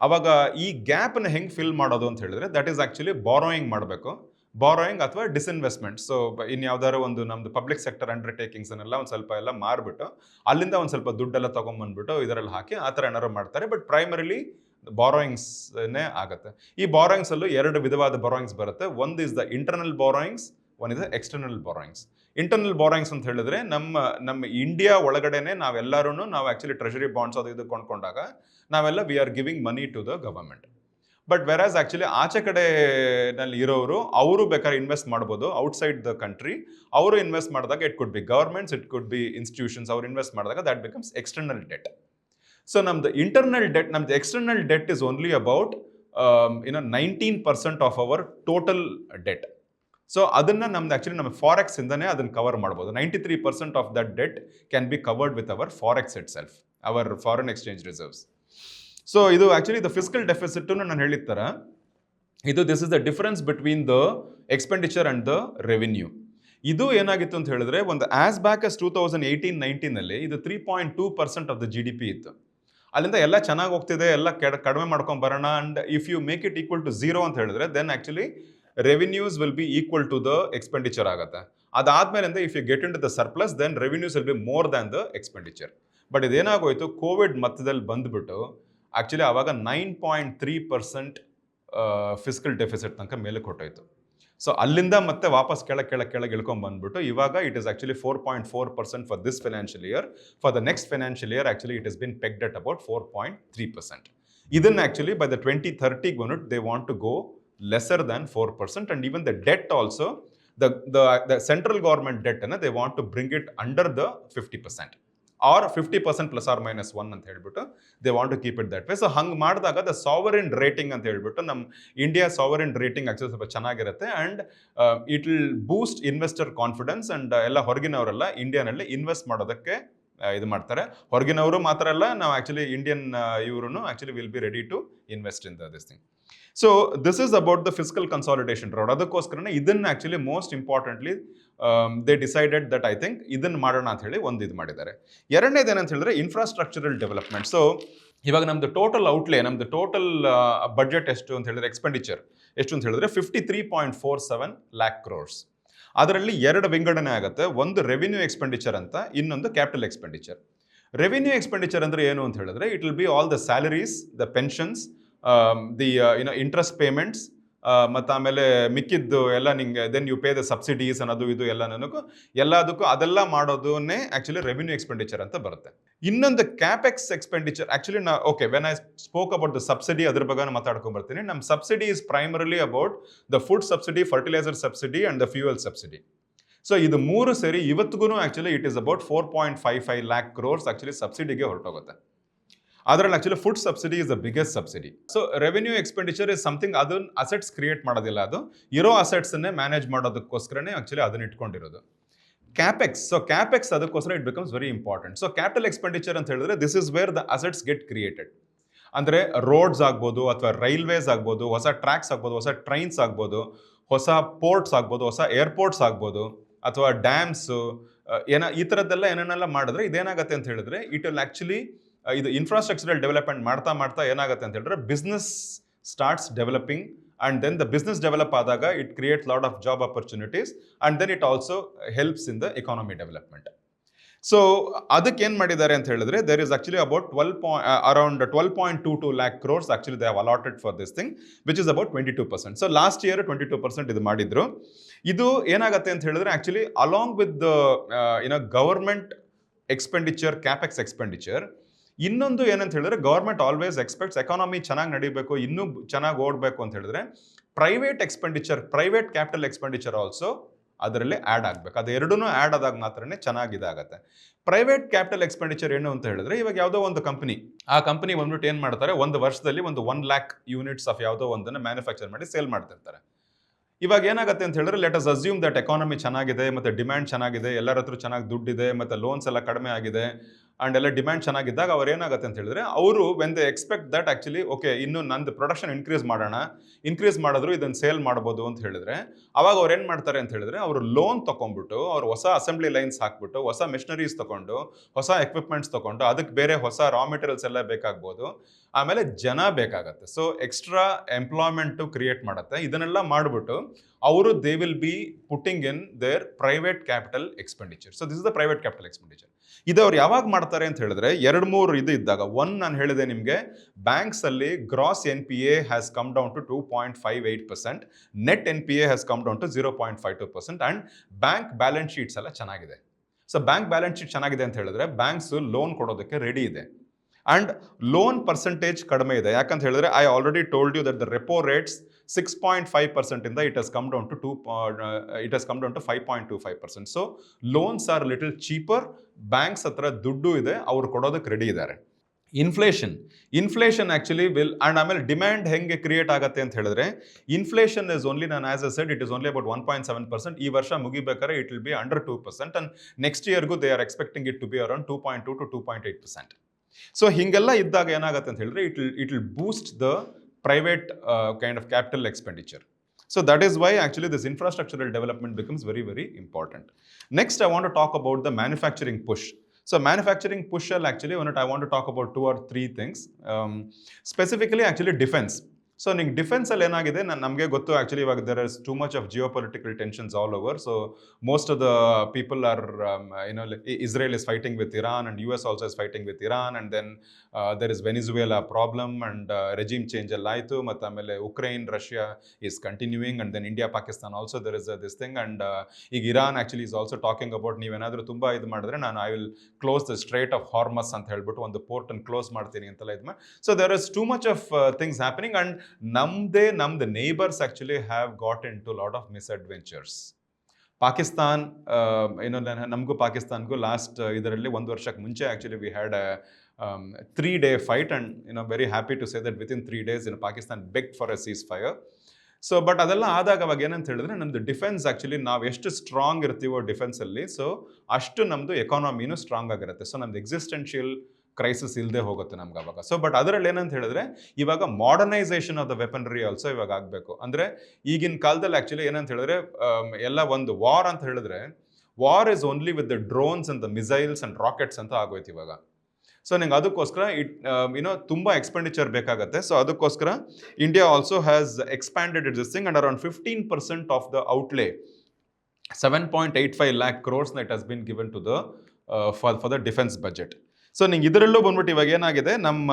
ಅವಾಗ ಈ ಗ್ಯಾಪ್ನ ಹೆಂಗೆ ಫಿಲ್ ಮಾಡೋದು ಅಂತ ಹೇಳಿದ್ರೆ ದಟ್ ಈಸ್ ಆಕ್ಚುಲಿ ಬಾರೋಯಿಂಗ್ ಮಾಡಬೇಕು. ಬಾರೋಯಿಂಗ್ ಅಥವಾ ಡಿಸ್ಇನ್ವೆಸ್ಟ್ಮೆಂಟ್. ಸೊ ಇನ್ಯಾವ್ದಾದ್ರು ಒಂದು ನಮ್ದು ಪಬ್ಲಿಕ್ ಸೆಕ್ಟರ್ ಅಂಡರ್ಟೇಕಿಂಗ್ಸ್ ಅನ್ನೆಲ್ಲ ಒಂದು ಸ್ವಲ್ಪ ಎಲ್ಲ ಮಾರ್ಬಿಟ್ಟು ಅಲ್ಲಿಂದ ಒಂದು ಸ್ವಲ್ಪ ದುಡ್ಡೆಲ್ಲ ತೊಗೊಂಬಂದ್ಬಿಟ್ಟು ಇದರಲ್ಲಿ ಹಾಕಿ ಆ ಥರ ಏನಾರು ಮಾಡ್ತಾರೆ. ಬಟ್ ಪ್ರೈಮರಿಲಿ ಬಾರೋಯಿಂಗ್ಸ್ನೇ ಆಗುತ್ತೆ. ಈ ಬಾರೋಯಿಂಗ್ಸ್ ಅಲ್ಲೂ ಎರಡು ವಿಧವಾದ ಬಾರೋಯಿಂಗ್ಸ್ ಬರುತ್ತೆ. ಒಂದು is the internal borrowings, one is the external borrowings. Internal borrowings ಅಂತ ಹೇಳಿದ್ರೆ ನಮ್ಮ ಇಂಡಿಯಾ ಒಳಗಡೆನೆ ನಾವು ಆಕ್ಚುಲಿ ಟ್ರೆಷರಿ ಬಾಂಡ್ಸ್ ಅದು ಇದು ಕೊಂಡ್ಕೊಂಡಾಗ ನಾವೆಲ್ಲ we are giving money to the government. But whereas actually ಆಚೆ ಕಡೆನಲ್ಲಿ ಇರೋರು ಅವರು ಬೇಕಾದ್ರೆ ಇನ್ವೆಸ್ಟ್ ಮಾಡ್ಬೋದು ಔಟ್ಸೈಡ್ ದ ಕಂಟ್ರಿ. ಅವರು ಇನ್ವೆಸ್ಟ್ ಮಾಡಿದಾಗ it could be governments, it could be institutions. ಅವ್ರು ಇನ್ವೆಸ್ಟ್ ಮಾಡಿದಾಗ that becomes external debt. So ನಮ್ದು ಇಂಟರ್ನಲ್ ಡೆಟ್, ನಮ್ದು external debt is only about 19% of our total debt. So ಅದನ್ನ ನಮ್ದು actually ನಮ್ಮ forex ಇಂದನೇ ಅದನ್ನ ಕವರ್ ಮಾಡ್ಬೋದು. 93% of that debt can be covered with our forex itself, our foreign exchange reserves. So ಇದು actually the fiscal deficit ನಾನು ಹೇಳಿದ ಥರ this is the difference between the expenditure and the revenue. ಇದು ಏನಾಗಿತ್ತು ಅಂತ ಹೇಳಿದ್ರೆ ಒಂದು ಆಸ್ ಬ್ಯಾಕ್ as 2018-19 ಇದು 3.2% ಆಫ್ ದ GDP ಇತ್ತು. ಅಲ್ಲಿಂದ ಎಲ್ಲ ಚೆನ್ನಾಗಿ ಹೋಗ್ತಿದೆ, ಎಲ್ಲ ಕಡಿಮೆ ಮಾಡ್ಕೊಂಡು ಬರೋಣ. And if you make it equal to 0 ಅಂತ ಹೇಳಿದ್ರೆ then actually revenues will be equal to the expenditure ಆಗುತ್ತೆ. ಅದಾದ್ಮೇಲಿಂದ if you get into the surplus then revenues will be more than the expenditure. But ಇದೇನಾಗೋಯ್ತು, Covid ಮಧ್ಯದಲ್ಲಿ ಬಂದ್ಬಿಟ್ಟು actually ಆವಾಗ 9.3% fiscal deficit ತನಕ ಮೇಲೆ ಕೊಟ್ಟೋಯ್ತು. ಸೊ ಅಲ್ಲಿಂದ ಮತ್ತೆ ವಾಪಸ್ ಕೆಳಗೆ ಇಳ್ಕೊಂಡ್ ಬಂದ್ಬಿಟ್ಟು ಇವಾಗ it is actually 4.4% for this financial year. For the next financial year actually it is been pegged at about 4.3%. ಇದನ್ನ actually by the 2030 unit they want to go lesser than 4%. and even the debt also, the central government debt they want to bring it under the 50% or 50% plus or minus 1 ಅಂತ ಹೇಳ್ಬಿಟ್ಟು they want to keep it that way. So ಹಂಗೆ ಮಾಡಿದಾಗ the sovereign rating ಅಂತ ಹೇಳ್ಬಿಟ್ಟು ನಮ್ಮ India sovereign rating actually ಸ್ವಲ್ಪ ಚೆನ್ನಾಗಿರುತ್ತೆ. And it will Boost investor confidence. And ಎಲ್ಲ ಹೊರಗಿನವರೆಲ್ಲ ಇಂಡಿಯಾನಲ್ಲಿ ಇನ್ವೆಸ್ಟ್ ಮಾಡೋದಕ್ಕೆ ಇದು ಮಾಡ್ತಾರೆ. ಹೊರಗಿನವರು ಮಾತ್ರ ಅಲ್ಲ, ನಾವು ಆಕ್ಚುಲಿ ಇಂಡಿಯನ್ ಇವರು actually will be ready to invest in this thing. So this is about the fiscal consolidation road. ಅದಕ್ಕೋಸ್ಕರನೇ ಇದನ್ನ actually most importantly they decided that I think ಇದನ್ನ ಮಾಡೋಣ ಅಂತ ಹೇಳಿ ಒಂದು ಇದು ಮಾಡಿದ್ದಾರೆ. ಎರಡನೇದು ಏನಂತ ಹೇಳಿದ್ರೆ ಇನ್ಫ್ರಾಸ್ಟ್ರಕ್ಚರಲ್ ಡೆವಲಪ್ಮೆಂಟ್. ಸೊ ಇವಾಗ ನಮ್ದು ಟೋಟಲ್ ಔಟ್ಲೇ, ನಮ್ದು ಟೋಟಲ್ ಬಡ್ಜೆಟ್ ಎಷ್ಟು ಅಂತ ಹೇಳಿದ್ರೆ, ಎಕ್ಸ್ಪೆಂಡಿಚರ್ ಎಷ್ಟು ಅಂತ ಹೇಳಿದ್ರೆ 53.47 lakh crores. ಅದರಲ್ಲಿ ಎರಡು ವಿಂಗಡಣೆ ಆಗುತ್ತೆ. ಒಂದು ರೆವಿನ್ಯೂ ಎಕ್ಸ್ಪೆಂಡಿಚರ್ ಅಂತ, ಇನ್ನೊಂದು ಕ್ಯಾಪಿಟಲ್ ಎಕ್ಸ್ಪೆಂಡಿಚರ್. ರೆವಿನ್ಯೂ ಎಕ್ಸ್ಪೆಂಡಿಚರ್ ಅಂದ್ರೆ ಏನು ಅಂತ ಹೇಳಿದ್ರೆ it will be all the salaries, the pensions, the interest payments, ಮತ್ತು ಆಮೇಲೆ ಮಿಕ್ಕಿದ್ದು ಎಲ್ಲ ನಿಂಗೆ then you pay the subsidies ಅನ್ನೋದು ಇದು ಎಲ್ಲದಕ್ಕೂ ಅದೆಲ್ಲ ಮಾಡೋದನ್ನೇ ಆಕ್ಚುಲಿ ರೆವಿನ್ಯೂ ಎಕ್ಸ್ಪೆಂಡಿಚರ್ ಅಂತ ಬರುತ್ತೆ. ಇನ್ನೊಂದು capex expenditure actually when I spoke about the subsidy ಅದ್ರ ಬಗ್ಗೆ ಮಾತಾಡ್ಕೊಂಡ್ ಬರ್ತೀನಿ. ನಮ್ಮ subsidy is primarily about the food subsidy, fertiliser subsidy and the fuel subsidy. So ಇದು ಮೂರು ಸೇರಿ ಇವತ್ತಿಗೂ actually it is about 4.55 lakh crores actually ಸಬ್ಸಿಡಿಗೆ ಹೊರಟೋಗುತ್ತೆ. ಅದರಲ್ಲಿ actually food subsidy is the biggest subsidy. So revenue expenditure is something, ಅದನ್ನ assets create ಮಾಡೋದಿಲ್ಲ, ಅದು ಇರೋ ಅಸೆಟ್ಸನ್ನೇ ಮ್ಯಾನೇಜ್ ಮಾಡೋದಕ್ಕೋಸ್ಕರನೇ ಆಕ್ಚುಲಿ ಅದನ್ನ ಇಟ್ಕೊಂಡಿರೋದು. ಕ್ಯಾಪೆಕ್ಸ್, ಸೊ ಕ್ಯಾಪೆಕ್ಸ್ ಅದಕ್ಕೋಸ್ಕರ it becomes very important. So capital expenditure ಅಂತ ಹೇಳಿದ್ರೆ this is where the assets get created. ಅಂದರೆ ರೋಡ್ಸ್ ಆಗ್ಬೋದು, ಅಥವಾ ರೈಲ್ವೇಸ್ ಆಗ್ಬೋದು, ಹೊಸ ಟ್ರ್ಯಾಕ್ಸ್ ಆಗ್ಬೋದು, ಹೊಸ ಟ್ರೈನ್ಸ್ ಆಗ್ಬೋದು, ಹೊಸ ಪೋರ್ಟ್ಸ್ ಆಗ್ಬೋದು, ಹೊಸ ಏರ್ಪೋರ್ಟ್ಸ್ ಆಗ್ಬೋದು, ಅಥವಾ ಡ್ಯಾಮ್ಸ್, ಈ ಥರದ್ದೆಲ್ಲ ಏನೇನೆಲ್ಲ ಮಾಡಿದ್ರೆ ಇದೇನಾಗುತ್ತೆ ಅಂತ ಹೇಳಿದ್ರೆ ಇಟ್ ವಿಲ್ ಆಕ್ಚುಲಿ ಇದು ಇನ್ಫ್ರಾಸ್ಟ್ರಕ್ಚರಲ್ ಡೆವಲಪ್ಮೆಂಟ್ ಮಾಡ್ತಾ ಏನಾಗುತ್ತೆ ಅಂತ ಹೇಳಿದ್ರೆ business starts developing. And then the business develop ಆದಾಗ it creates lot of job opportunities and then it also helps in the economy development. So ಅದಕ್ಕೆ ಏನು ಮಾಡಿದ್ದಾರೆ ಅಂತ ಹೇಳಿದ್ರೆ there is actually about around 12.22 lakh crores actually they have allotted for this thing which is about 22%. So last year 22% ಇದು ಮಾಡಿದ್ರು. ಇದು ಏನಾಗುತ್ತೆ ಅಂತ ಹೇಳಿದ್ರೆ actually along with government expenditure, capex expenditure, ಇನ್ನೊಂದು ಏನಂತ ಹೇಳಿದ್ರೆ ಗವರ್ಮೆಂಟ್ ಆಲ್ವೇಸ್ ಎಕ್ಸ್ಪೆಕ್ಟ್ಸ್ ಎಕಾನಮಿ ಚೆನ್ನಾಗಿ ನಡಿಬೇಕು, ಇನ್ನೂ ಚೆನ್ನಾಗಿ ಓಡಬೇಕು ಅಂತ ಹೇಳಿದ್ರೆ private expenditure, private capital expenditure also ಅದರಲ್ಲಿ ಆ್ಯಡ್ ಆಗಬೇಕು. ಅದು ಎರಡೂ ಆ್ಯಡ್ ಆದಾಗ ಮಾತ್ರನೇ ಚೆನ್ನಾಗಿದಾಗತ್ತೆ. ಪ್ರೈವೇಟ್ ಕ್ಯಾಪಿಟಲ್ ಎಕ್ಸ್ಪೆಂಡಿಚರ್ ಏನು ಅಂತ ಹೇಳಿದ್ರೆ ಇವಾಗ ಯಾವುದೋ ಒಂದು ಕಂಪನಿ, ಆ ಕಂಪನಿ ಬಂದ್ಬಿಟ್ಟು ಏನು ಮಾಡ್ತಾರೆ, ಒಂದು ವರ್ಷದಲ್ಲಿ ಒಂದು 1 lakh ಯೂನಿಟ್ಸ್ ಆಫ್ ಯಾವುದೋ ಒಂದನ್ನು ಮ್ಯಾನುಫ್ಯಾಕ್ಚರ್ ಮಾಡಿ ಸೇಲ್ ಮಾಡ್ತಿರ್ತಾರೆ. ಇವಾಗ ಏನಾಗುತ್ತೆ ಅಂತ ಹೇಳಿದ್ರೆ let us assume that economy ಚೆನ್ನಾಗಿದೆ, ಮತ್ತೆ ಡಿಮ್ಯಾಂಡ್ ಚೆನ್ನಾಗಿದೆ, ಎಲ್ಲರ ಹತ್ರ ಚೆನ್ನಾಗಿ ದುಡ್ಡಿದೆ, ಮತ್ತೆ ಲೋನ್ಸ್ ಎಲ್ಲ ಕಡಿಮೆ ಆಗಿದೆ ಆ್ಯಂಡ್ ಎಲ್ಲ ಡಿಮ್ಯಾಂಡ್ ಚೆನ್ನಾಗಿದ್ದಾಗ ಅವ್ರು ಏನಾಗುತ್ತೆ ಅಂತ ಹೇಳಿದ್ರೆ ಅವರು when they expect that actually okay ಇನ್ನು ನಂದು ಪ್ರೊಡಕ್ಷನ್ ಇನ್ಕ್ರೀಸ್ ಮಾಡಿದ್ರು ಇದನ್ನು ಸೇಲ್ ಮಾಡ್ಬೋದು ಅಂತ ಹೇಳಿದ್ರೆ ಅವಾಗ ಅವ್ರು ಏನು ಮಾಡ್ತಾರೆ ಅಂತ ಹೇಳಿದ್ರೆ ಅವರು ಲೋನ್ ತೊಗೊಂಡ್ಬಿಟ್ಟು ಅವ್ರು ಹೊಸ ಅಸೆಂಬ್ಲಿ ಲೈನ್ಸ್ ಹಾಕ್ಬಿಟ್ಟು ಹೊಸ ಮೆಷಿನರೀಸ್ ತೊಗೊಂಡು ಹೊಸ ಎಕ್ವಿಪ್ಮೆಂಟ್ಸ್ ತೊಗೊಂಡು ಅದಕ್ಕೆ ಬೇರೆ ಹೊಸ ರಾ ಮೆಟೀರಿಯಲ್ಸ್ ಎಲ್ಲ ಬೇಕಾಗ್ಬೋದು, ಆಮೇಲೆ ಜನ ಬೇಕಾಗತ್ತೆ. ಸೊ ಎಕ್ಸ್ಟ್ರಾ ಎಂಪ್ಲಾಯ್ಮೆಂಟು ಕ್ರಿಯೇಟ್ ಮಾಡುತ್ತೆ. ಇದನ್ನೆಲ್ಲ ಮಾಡಿಬಿಟ್ಟು ಅವರು they will be putting in their private capital expenditure. So this is the private capital expenditure. ಇದು ಅವ್ರು ಯಾವಾಗ ಮಾಡ್ತಾರೆ ಅಂತ ಹೇಳಿದ್ರೆ 2-3 ಇದು ಇದ್ದಾಗ. ನಾನು ಹೇಳಿದೆ ನಿಮಗೆ ಬ್ಯಾಂಕ್ಸ್ ಅಲ್ಲಿ gross NPA has come down to 2.58%, net NPA has come down to 0.52% and bank balance sheets ಎಲ್ಲ ಚೆನ್ನಾಗಿದೆ. ಸೊ ಬ್ಯಾಂಕ್ ಬ್ಯಾಲೆನ್ಸ್ ಶೀಟ್ ಚೆನ್ನಾಗಿದೆ ಅಂತ ಹೇಳಿದ್ರೆ ಬ್ಯಾಂಕ್ಸ್ ಲೋನ್ ಕೊಡೋದಕ್ಕೆ ರೆಡಿ ಇದೆ ಅಂಡ್ ಲೋನ್ ಪರ್ಸೆಂಟೇಜ್ ಕಡಿಮೆ ಇದೆ. ಯಾಕಂತ ಹೇಳಿದ್ರೆ I already told you that the repo rates 6.5% ಇಂದ it has come down to 5.25%. So loans are little cheaper, banks ಹತ್ರ ದುಡ್ಡು ಇದೆ, ಅವ್ರು ಕೊಡೋದಕ್ಕೆ ರೆಡಿ ಇದ್ದಾರೆ. ಇನ್ಫ್ಲೇಷನ್ ಆಕ್ಚುಲಿ ವಿಲ್ ಅಂಡ್ ಆಮೇಲೆ ಡಿಮ್ಯಾಂಡ್ ಹೆಂಗೆ ಕ್ರಿಯೇಟ್ ಆಗುತ್ತೆ ಅಂತ ಹೇಳಿದ್ರೆ ಇನ್ಫ್ಲೇಷನ್ ಇಸ್ ಓನ್ಲಿ, ನಾನು as a said it is only about 1.7%. ಈ ವರ್ಷ ಮುಗಿಬೇಕಾದ್ರೆ it will be under 2% and next ಇಯರ್ಗೂ they are expecting it to be around 2.2 to 2.8%. So ಹಿಂಗೆಲ್ಲ ಇದ್ದಾಗ ಏನಾಗುತ್ತೆ ಅಂತ ಹೇಳಿದ್ರೆ it will boost the private kind of capital expenditure. So that is why actually this infrastructural development becomes very, very important. Next, I want to talk about the manufacturing push. So manufacturing push actually, I want to talk about 2 or 3 things. Specifically actually defense. So ನಿಂಗೆ ಡಿಫೆನ್ಸಲ್ಲಿ ಏನಾಗಿದೆ ನಮಗೆ ಗೊತ್ತು actually ಇವಾಗ there is too much of geopolitical tensions all over. So most of the people are Israel is fighting with Iran and US also is fighting with Iran and then there is Venezuela problem and regime change ಎಲ್ಲ ಆಯಿತು. ಮತ್ತು ಆಮೇಲೆ Ukraine Russia is continuing and then India Pakistan also there is this thing and ಈಗ Iran actually is also talking about ನೀವೇನಾದರೂ ತುಂಬ ಇದು ಮಾಡಿದ್ರೆ ನಾನು I will close the strait of Hormuz ಅಂತ ಹೇಳ್ಬಿಟ್ಟು ಒಂದು ಪೋರ್ಟನ್ನು ಕ್ಲೋಸ್ ಮಾಡ್ತೀನಿ ಅಂತೆಲ್ಲ ಇದು ಮಾಡಿ. So there is too much of things happening and ನಮ್ದು neighbours actually have got into lot of misadventures. Pakistan ನಮಗೂ ಪಾಕಿಸ್ತಾನ್ಗೂ ಲಾಸ್ಟ್ ಇದರಲ್ಲಿ 1 ವರ್ಷಕ್ಕೆ ಮುಂಚೆ actually we had 3-day fight and very happy to say that within 3 days Pakistan begged for a seize fire. So but ಅದೆಲ್ಲ ಆದಾಗ ಅವಾಗ ಏನಂತ ಹೇಳಿದ್ರೆ ನಮ್ಮದು ಡಿಫೆನ್ಸ್ ಆ್ಯಕ್ಚುಲಿ ನಾವು ಎಷ್ಟು ಸ್ಟ್ರಾಂಗ್ ಇರ್ತೀವೋ ಡಿಫೆನ್ಸಲ್ಲಿ ಸೊ ಅಷ್ಟು ನಮ್ಮದು ಎಕಾನಮಿನೂ ಸ್ಟ್ರಾಂಗ್ ಆಗಿರುತ್ತೆ. ಸೊ ನಮ್ದು ಎಕ್ಸಿಸ್ಟೆನ್ಷಿಯಲ್ ಕ್ರೈಸಿಸ್ ಇಲ್ಲದೆ ಹೋಗುತ್ತೆ ನಮ್ಗೆ ಅವಾಗ. ಸೊ ಬಟ್ ಅದರಲ್ಲಿ ಏನಂತ ಹೇಳಿದ್ರೆ ಇವಾಗ ಮಾಡರ್ನೈಸೇಷನ್ ಆಫ್ ದ ವೆಪನರಿ ಆಲ್ಸೋ ಇವಾಗ ಆಗಬೇಕು. ಅಂದರೆ ಈಗಿನ ಕಾಲದಲ್ಲಿ ಆ್ಯಕ್ಚುಲಿ ಏನಂತ ಹೇಳಿದ್ರೆ ಎಲ್ಲ ಒಂದು ವಾರ್ ಅಂತ ಹೇಳಿದ್ರೆ war is only with the drones and the missiles and rockets ಅಂತ ಆಗೋಯ್ತು ಇವಾಗ. ಸೊ ನಿಂಗೆ ಅದಕ್ಕೋಸ್ಕರ ತುಂಬ ಎಕ್ಸ್ಪೆಂಡಿಚರ್ ಬೇಕಾಗುತ್ತೆ. ಸೊ ಅದಕ್ಕೋಸ್ಕರ India also has expanded it this thing and around 15% of the ಔಟ್ಲೇ 7.85 lakh crores that has been given to the for the defense budget. ಸೊ ನಿಂಗೆ ಇದರಲ್ಲೂ ಬಂದ್ಬಿಟ್ಟು ಇವಾಗ ಏನಾಗಿದೆ ನಮ್ಮ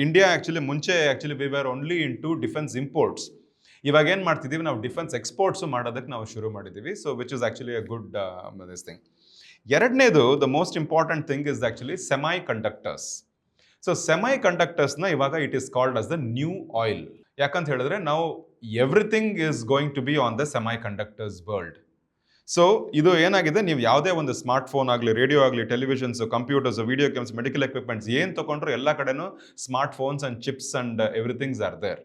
ಇಂಡಿಯಾ ಆ್ಯಕ್ಚುಲಿ ಮುಂಚೆ actually we were only into defence imports. ಇವಾಗ ಏನು ಮಾಡ್ತಿದ್ದೀವಿ ನಾವು ಡಿಫೆನ್ಸ್ ಎಕ್ಸ್ಪೋರ್ಟ್ಸು ಮಾಡೋದಕ್ಕೆ ನಾವು ಶುರು ಮಾಡಿದ್ದೀವಿ. So which is actually a good this thing. ಎರಡನೇದು the most important thing is actually semiconductors. So ಸೆಮೈ ಕಂಡಕ್ಟರ್ಸ್ನ ಇವಾಗ it is called as the new oil. ಯಾಕಂತ ಹೇಳಿದ್ರೆ ನಾವು everything is going to be on the semiconductors world. So ಇದು ಏನಾಗಿದೆ, ನೀವು ಯಾವುದೇ ಒಂದು ಸ್ಮಾರ್ಟ್ ಫೋನ್ ಆಗಲಿ, ರೇಡಿಯೋ ಆಗಲಿ, televisions, computers, video games, medical equipments ಏನು ತೊಗೊಂಡ್ರು ಎಲ್ಲ ಕಡೆನೂ smart phones and chips and everythings are there.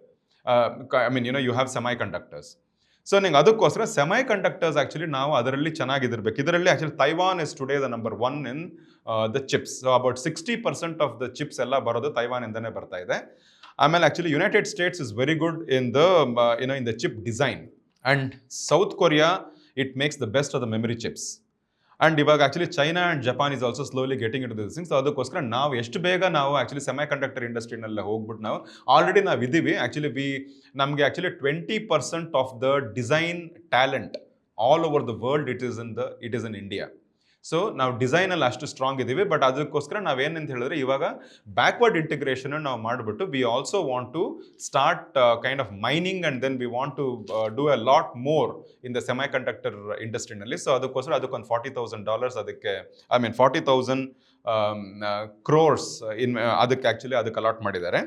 I mean you have semiconductors. So ನಿಂಗೆ ಅದಕ್ಕೋಸ್ಕರ ಸೆಮೈ ಕಂಡಕ್ಟರ್ಸ್ ಆ್ಯಕ್ಚುಲಿ ನಾವು ಅದರಲ್ಲಿ ಚೆನ್ನಾಗಿದಿರ್ಬೇಕು. ಇದರಲ್ಲಿ actually Taiwan is today the number 1 in the chips. So about 60% of the chips ಎಲ್ಲ ಬರೋದು ತೈವಾನಿಂದನೇ ಬರ್ತಾ ಇದೆ. ಆಮೇಲೆ actually United States is very good in the in the chip design and South Korea it makes the best of the memory chips. And ಇವಾಗ actually China and Japan is also slowly getting into this things. So ಅದಕ್ಕೋಸ್ಕರ ನಾವು ಎಷ್ಟು ಬೇಗ ನಾವು actually ಸೆಮೈ conductor ಇಂಡಸ್ಟ್ರಿನೆಲ್ಲ ಹೋಗ್ಬಿಟ್ಟು ನಾವು already ನಾವು ಇದ್ದೀವಿ. ಆ್ಯಕ್ಚುಲಿ ನಮಗೆ actually 20% of the design talent all over the world it is in India. So ನಾವು ಡಿಸೈನಲ್ಲಿ ಅಷ್ಟು ಸ್ಟ್ರಾಂಗ್ ಇದ್ದೀವಿ, ಬಟ್ ಅದಕ್ಕೋಸ್ಕರ ನಾವೇನಂತ ಹೇಳಿದ್ರೆ ಇವಾಗ ಬ್ಯಾಕ್ವರ್ಡ್ ಇಂಟಿಗ್ರೇಷನ್ ನಾವು ಮಾಡಿಬಿಟ್ಟು we also want to start kind of mining and then we want to do a lot more in the semiconductor ಇಂಡಸ್ಟ್ರಿನಲ್ಲಿ. ಸೊ ಅದಕ್ಕೋಸ್ಕರ ಅದಕ್ಕೊಂದು $40,000 ಅದಕ್ಕೆ $40,000 crores ಅದಕ್ಕೆ ಆ್ಯಕ್ಚುಲಿ ಅದಕ್ಕೆ ಅಲಾಟ್ ಮಾಡಿದ್ದಾರೆ.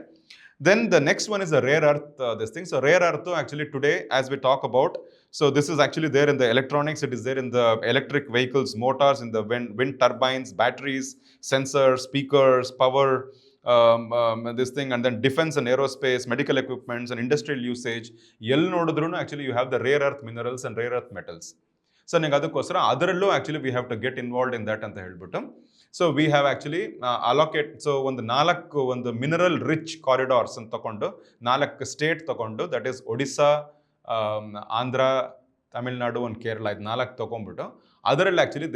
Then the next one is the rare earth, this thing. So rare earth actually today, as we talk about, so this is actually there in the electronics, it is there in the electric vehicles, motors, in the wind turbines, batteries, sensors, speakers, power, this thing, and then defense and aerospace, medical equipments and industrial usage. ಎಲ್ಲಿ ನೋಡಿದ್ರು actually you have the rare earth minerals and rare earth metals. So ನಿಂಗೆ ಅದಕ್ಕೋಸ್ಕರ ಅದರಲ್ಲೂ actually we have to get involved in that ಅಂತ ಹೇಳ್ಬಿಟ್ಟು, so we have actually allocate, so ಒಂದು mineral rich corridors ಅಂತ ತಗೊಂಡು 4 ಸ್ಟೇಟ್ ತಗೊಂಡು, ದಟ್ ಈಸ್ ಒಡಿಸ್ಸಾ, ಆಂಧ್ರ, ತಮಿಳ್ನಾಡು ಒಂದು ಕೇರಳ, ಇದು 4 ತೊಗೊಂಡ್ಬಿಟ್ಟು ಅದರಲ್ಲಿ actually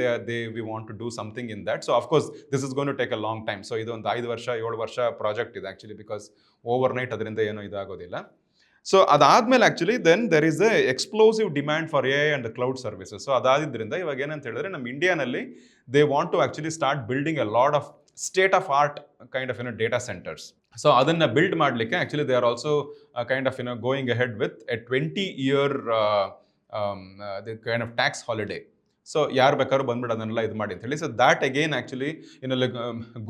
we want to do something in that. So of course this is gonna take a long time. So ಇದೊಂದು 5 ವರ್ಷ 7 ವರ್ಷ ಪ್ರಾಜೆಕ್ಟ್ ಇದೆ ಆ್ಯಕ್ಚುಲಿ, ಬಿಕಾಸ್ ಓವರ್ ನೈಟ್ ಅದರಿಂದ ಏನೂ ಇದಾಗೋದಿಲ್ಲ. ಸೊ ಅದಾದ್ಮೇಲೆ actually then there is a explosive demand for AI and cloud services. So ಅದಾದ್ರಿಂದ ಇವಾಗ ಏನಂತ ಹೇಳಿದ್ರೆ ನಮ್ಮ ಇಂಡಿಯಾನಲ್ಲಿ they want to actually start building a lot of state of art kind of data centres. So ಅದನ್ನು build ಮಾಡಲಿಕ್ಕೆ actually they are also kind of going ahead with a 20-year kind of tax holiday. So ಯಾರು ಬೇಕಾದ್ರೂ ಬಂದ್ಬಿಟ್ಟು ಅದನ್ನೆಲ್ಲ ಇದು ಮಾಡಿ ಅಂತ ಹೇಳಿ. So that again actually like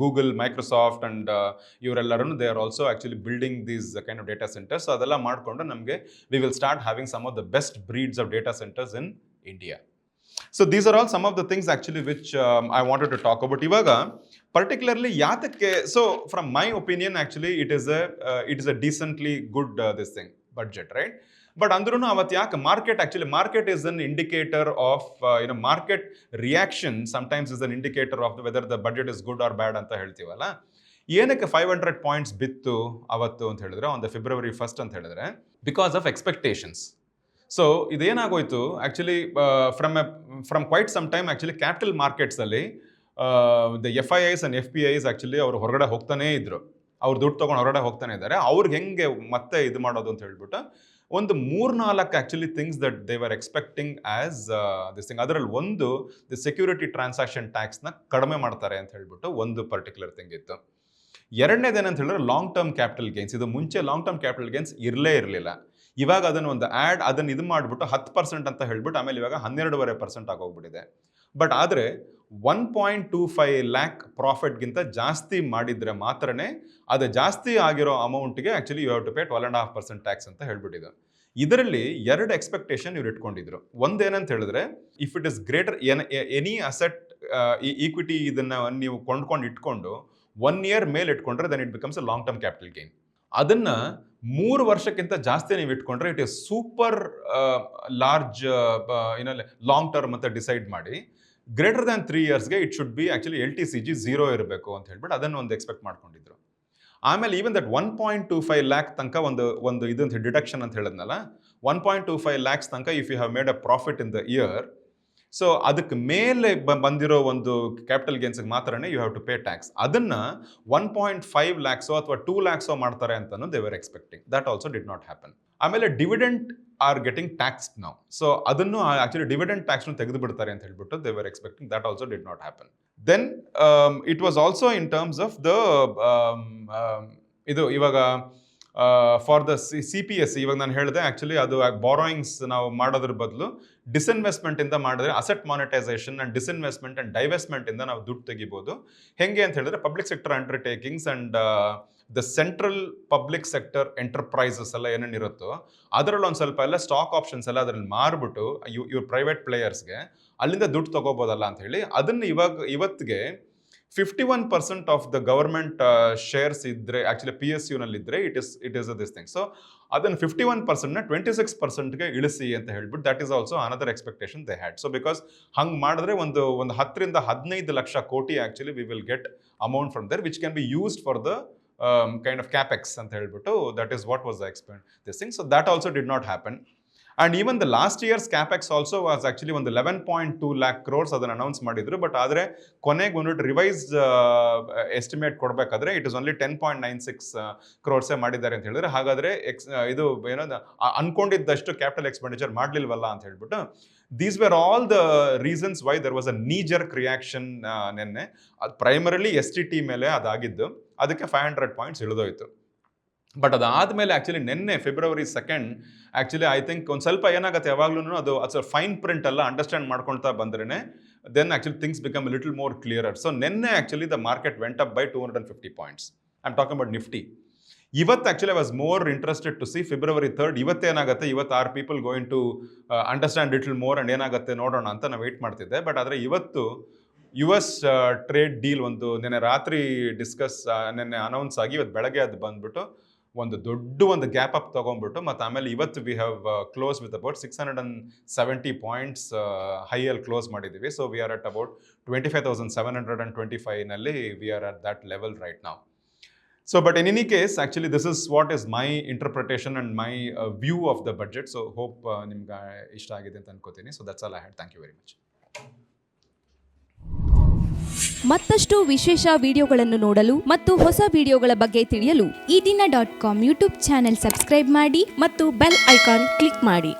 Google, Microsoft and ಇವರೆಲ್ಲರೂ they are also actually building these kind of data centres. So ಅದೆಲ್ಲ ಮಾಡಿಕೊಂಡು ನಮಗೆ we will start having some of the best breeds of data centres in India. So these are all some of the things actually which I wanted to talk about. ಇವಾಗ particularly ಯಾತಕ್ಕೆ, so from my opinion actually it is a decently good this thing budget, right? But ಅಂದ್ರೂ ಅವತ್ತು ಯಾಕೆ market is an indicator of market reaction sometimes is an indicator of whether the budget is good or bad ಅಂತ ಹೇಳ್ತೀವಲ್ಲ. ಏನಕ್ಕೆ 500 points ಬಿತ್ತು ಅವತ್ತು ಅಂತ ಹೇಳಿದ್ರೆ ಆನ್ ದ February 1st ಅಂತ ಹೇಳಿದ್ರೆ, ಬಿಕಾಸ್ ಆಫ್ ಎಕ್ಸ್ಪೆಕ್ಟೇಷನ್ಸ್. ಸೊ ಇದೇನಾಗೋಯ್ತು actually from quite some time actually capital ಮಾರ್ಕೆಟ್ಸಲ್ಲಿ the FIIs and FPIs actually ಅವ್ರು ಹೊರಗಡೆ ಹೋಗ್ತಾನೇ ಇದ್ರು, ಅವ್ರು ದುಡ್ಡು ತೊಗೊಂಡು ಹೊರಗಡೆ ಹೋಗ್ತಾನೆ ಇದ್ದಾರೆ. ಅವ್ರಿಗೆ ಹೆಂಗೆ ಮತ್ತೆ ಇದು ಮಾಡೋದು ಅಂತ ಹೇಳ್ಬಿಟ್ಟು ಒಂದು 3-4 actually things that they were expecting as this thing. ಅದರಲ್ಲಿ ಒಂದು ದಿ ಸೆಕ್ಯೂರಿಟಿ ಟ್ರಾನ್ಸಾಕ್ಷನ್ ಟ್ಯಾಕ್ಸ್ನ ಕಡಿಮೆ ಮಾಡ್ತಾರೆ ಅಂತ ಹೇಳ್ಬಿಟ್ಟು ಒಂದು ಪರ್ಟಿಕ್ಯುಲರ್ ಥಿಂಗ್ ಇತ್ತು. ಎರಡನೇದೇನಂತ ಹೇಳಿದ್ರೆ ಲಾಂಗ್ ಟರ್ಮ್ ಕ್ಯಾಪಿಟಲ್ ಗೇನ್ಸ್. ಇದು ಮುಂಚೆ ಲಾಂಗ್ ಟರ್ಮ್ ಕ್ಯಾಪಿಟಲ್ ಗೇನ್ಸ್ ಇರಲಿಲ್ಲ. ಇವಾಗ ಅದನ್ನು ಇದು ಮಾಡಿಬಿಟ್ಟು 10% ಅಂತ ಹೇಳ್ಬಿಟ್ಟು ಆಮೇಲೆ ಇವಾಗ 12.5% ಆಗೋಗ್ಬಿಟ್ಟಿದೆ. ಬಟ್ ಆದರೆ 1.25 lakh ಪ್ರಾಫಿಟ್ಗಿಂತ ಜಾಸ್ತಿ ಮಾಡಿದರೆ ಮಾತ್ರನೇ ಅದು ಜಾಸ್ತಿ ಆಗಿರೋ ಅಮೌಂಟ್ಗೆ actually you have to pay 12.5% tax ಅಂತ ಹೇಳ್ಬಿಟ್ಟಿದೆ. ಇದರಲ್ಲಿ 2 ಎಕ್ಸ್ಪೆಕ್ಟೇಷನ್ ಇವ್ರು ಇಟ್ಕೊಂಡಿದ್ರು. ಒಂದೇನಂತ ಹೇಳಿದ್ರೆ, if it is greater any asset equity ಇದನ್ನು ನೀವು ಕೊಂಡ್ಕೊಂಡು ಇಟ್ಕೊಂಡು 1 year ಮೇಲೆ ಇಟ್ಕೊಂಡ್ರೆ then it becomes a long term capital gain. ಅದನ್ನು 3 ವರ್ಷಕ್ಕಿಂತ ಜಾಸ್ತಿ ನೀವು ಇಟ್ಕೊಂಡ್ರೆ it is super large long term ಅಂತ ಡಿಸೈಡ್ ಮಾಡಿ ಗ್ರೇಟರ್ ದ್ಯಾನ್ 3 yearsಗೆ it should be actually LTCG 0 ಇರಬೇಕು ಅಂತ ಹೇಳ್ಬಿಟ್ಟು ಅದನ್ನು ಒಂದು ಎಕ್ಸ್ಪೆಕ್ಟ್ ಮಾಡ್ಕೊಂಡಿದ್ರು. ಆಮೇಲೆ ಈವನ್ ದಟ್ 1.25 lakh ತನಕ ಒಂದು ಇದಂತ ಡಿಡಕ್ಷನ್ ಅಂತ ಹೇಳಿದ್ನಲ್ಲ, 1.25 lakhs ತನಕ if you have made a profit in the year, so ಅದಕ್ಕೆ ಮೇಲೆ ಬಂದಿರೋ ಒಂದು ಕ್ಯಾಪಿಟಲ್ ಗೇನ್ಸ್ಗೆ ಮಾತ್ರನೇ you have to pay tax. ಅದನ್ನು 1.5 lakhs ಅಥವಾ 2 lakhs ಮಾಡ್ತಾರೆ ಅಂತಲೂ they were expecting. That also did not happen. ಆಮೇಲೆ dividend are getting taxed now. So ಅದನ್ನು ಆ್ಯಕ್ಚುಲಿ ಡಿವಿಡೆಂಟ್ ಟ್ಯಾಕ್ಸ್ನು ತೆಗೆದು ಬಿಡ್ತಾರೆ ಅಂತ ಹೇಳ್ಬಿಟ್ಟು they were expecting. That also did not happen. Then it was also in terms of the ಇದು ಇವಾಗ for the CPSE ಇವಾಗ ನಾನು ಹೇಳಿದೆ ಆ್ಯಕ್ಚುಲಿ ಅದು ಬಾರೋಯಿಂಗ್ಸ್ ನಾವು ಮಾಡೋದ್ರ ಬದಲು ಡಿಸ್ಇನ್ವೆಸ್ಟ್ಮೆಂಟಿಂದ ಮಾಡಿದ್ರೆ asset monetisation and disinvestment and ಡೈವೆಸ್ಟ್ಮೆಂಟಿಂದ ನಾವು ದುಡ್ಡು ತೆಗಿಬೋದು. ಹೆಂಗೆ ಅಂತ ಹೇಳಿದ್ರೆ public sector undertakings and the central public sector enterprises ಎಲ್ಲ ಏನೇನಿರುತ್ತೋ ಅದರಲ್ಲಿ ಒಂದು ಸ್ವಲ್ಪ ಎಲ್ಲ ಸ್ಟಾಕ್ ಆಪ್ಷನ್ಸ್ ಎಲ್ಲ ಅದರಲ್ಲಿ ಮಾರ್ಬಿಟ್ಟು ಇವ್ರ ಪ್ರೈವೇಟ್ ಪ್ಲೇಯರ್ಸ್ಗೆ ಅಲ್ಲಿಂದ ದುಡ್ಡು ತೊಗೋಬೋದಲ್ಲ ಅಂತ ಹೇಳಿ ಅದನ್ನು ಇವತ್ತಿಗೆ 51% ಆಫ್ ದ ಗವರ್ಮೆಂಟ್ ಶೇರ್ಸ್ ಇದ್ದರೆ ಆ್ಯಕ್ಚುಲಿ PSUನಲ್ಲಿದ್ದರೆ it is this thing. So ಅದನ್ನು 51%ನ 26%ಗೆ ಇಳಿಸಿ ಅಂತ ಹೇಳ್ಬಿಟ್ಟು that is also another expectation they had. So because ಹಂಗೆ ಮಾಡಿದ್ರೆ ಒಂದು 10ರಿಂದ 15 ಲಕ್ಷ ಕೋಟಿ actually we will get amount from there which can be used for the kind of capex ಅಂತ ಹೇಳ್ಬಿಟ್ಟು that is what was the expect this thing. So that also did not happen. And even the last years capex also was actually ಒಂದು 11.2 lakh crores ಅದನ್ನು announce ಮಾಡಿದ್ರು. But ಆದರೆ ಕೊನೆಗೆ ಬಂದ್ಬಿಟ್ಟು revise estimate ಕೊಡಬೇಕಾದ್ರೆ it is only 10.96 crores ಮಾಡಿದ್ದಾರೆ ಅಂತ ಹೇಳಿದ್ರೆ, ಹಾಗಾದರೆ ಇದು ಏನೋ ಅನ್ಕೊಂಡಿದ್ದಷ್ಟು ಕ್ಯಾಪಿಟಲ್ ಎಕ್ಸ್ಪೆಂಡಿಚರ್ ಮಾಡಲಿಲ್ವಲ್ಲ ಅಂತ ಹೇಳ್ಬಿಟ್ಟು these were all the reasons why there was a knee jerk reaction. ನಿನ್ನೆ ಅದು ಪ್ರೈಮರಿಲಿ STT ಮೇಲೆ ಅದಾಗಿದ್ದು, ಅದಕ್ಕೆ 500 points ಇಳಿದೋಯ್ತು. ಬಟ್ ಅದಾದಮೇಲೆ ಆ್ಯಕ್ಚುಲಿ ನಿನ್ನೆ February 2nd actually I think ಒಂದು ಸ್ವಲ್ಪ ಏನಾಗುತ್ತೆ ಯಾವಾಗಲೂ ಅದು ಫೈನ್ ಪ್ರಿಂಟ್ ಎಲ್ಲ ಅಂಡರ್ಸ್ಟ್ಯಾಂಡ್ ಮಾಡ್ಕೊಳ್ತಾ ಬಂದ್ರೇ then actually things become little more clearer. So ನಿನ್ನೆ actually the market went up by 250 points. I am talking about Nifty. ಇವತ್ತು actually I was more interested to see February 3rd ಇವತ್ತೇನಾಗುತ್ತೆ, ಇವತ್ತು are people going to understand little more and ಏನಾಗುತ್ತೆ ನೋಡೋಣ ಅಂತ ನಾನು weight ಮಾಡ್ತಿದ್ದೆ. But ಆದರೆ ಇವತ್ತು US ಟ್ರೇಡ್ ಡೀಲ್ ಒಂದು ನಿನ್ನೆ ರಾತ್ರಿ ನಿನ್ನೆ ಅನೌನ್ಸ್ ಆಗಿ ಇವತ್ತು ಬೆಳಗ್ಗೆ ಅದು ಬಂದ್ಬಿಟ್ಟು ಒಂದು ದೊಡ್ಡ ಒಂದು ಗ್ಯಾಪ್ ಅಪ್ ತೊಗೊಂಡ್ಬಿಟ್ಟು ಮತ್ತು ಆಮೇಲೆ ಇವತ್ತು we have close with about 670 points ಹೈಯಲ್ಲಿ ಕ್ಲೋಸ್ ಮಾಡಿದ್ದೀವಿ. So we are at about 25,725ನಲ್ಲಿ we are at that level right ನಾವು. So, but in any case, actually, this is what is my interpretation and my view of the budget. So, hope nimga ishta agide anta ankotini. So, that's all I had. Thank you very much. ಮತ್ತಷ್ಟು ವಿಶೇಷ ವಿಡಿಯೋಗಳನ್ನು ನೋಡಲು ಮತ್ತು ಹೊಸ ವಿಡಿಯೋಗಳ ಬಗ್ಗೆ ತಿಳಿಯಲು EDina.com YouTube channel subscribe ಮಾಡಿ ಮತ್ತು ಬೆಲ್ ಐಕಾನ್ ಕ್ಲಿಕ್ ಮಾಡಿ.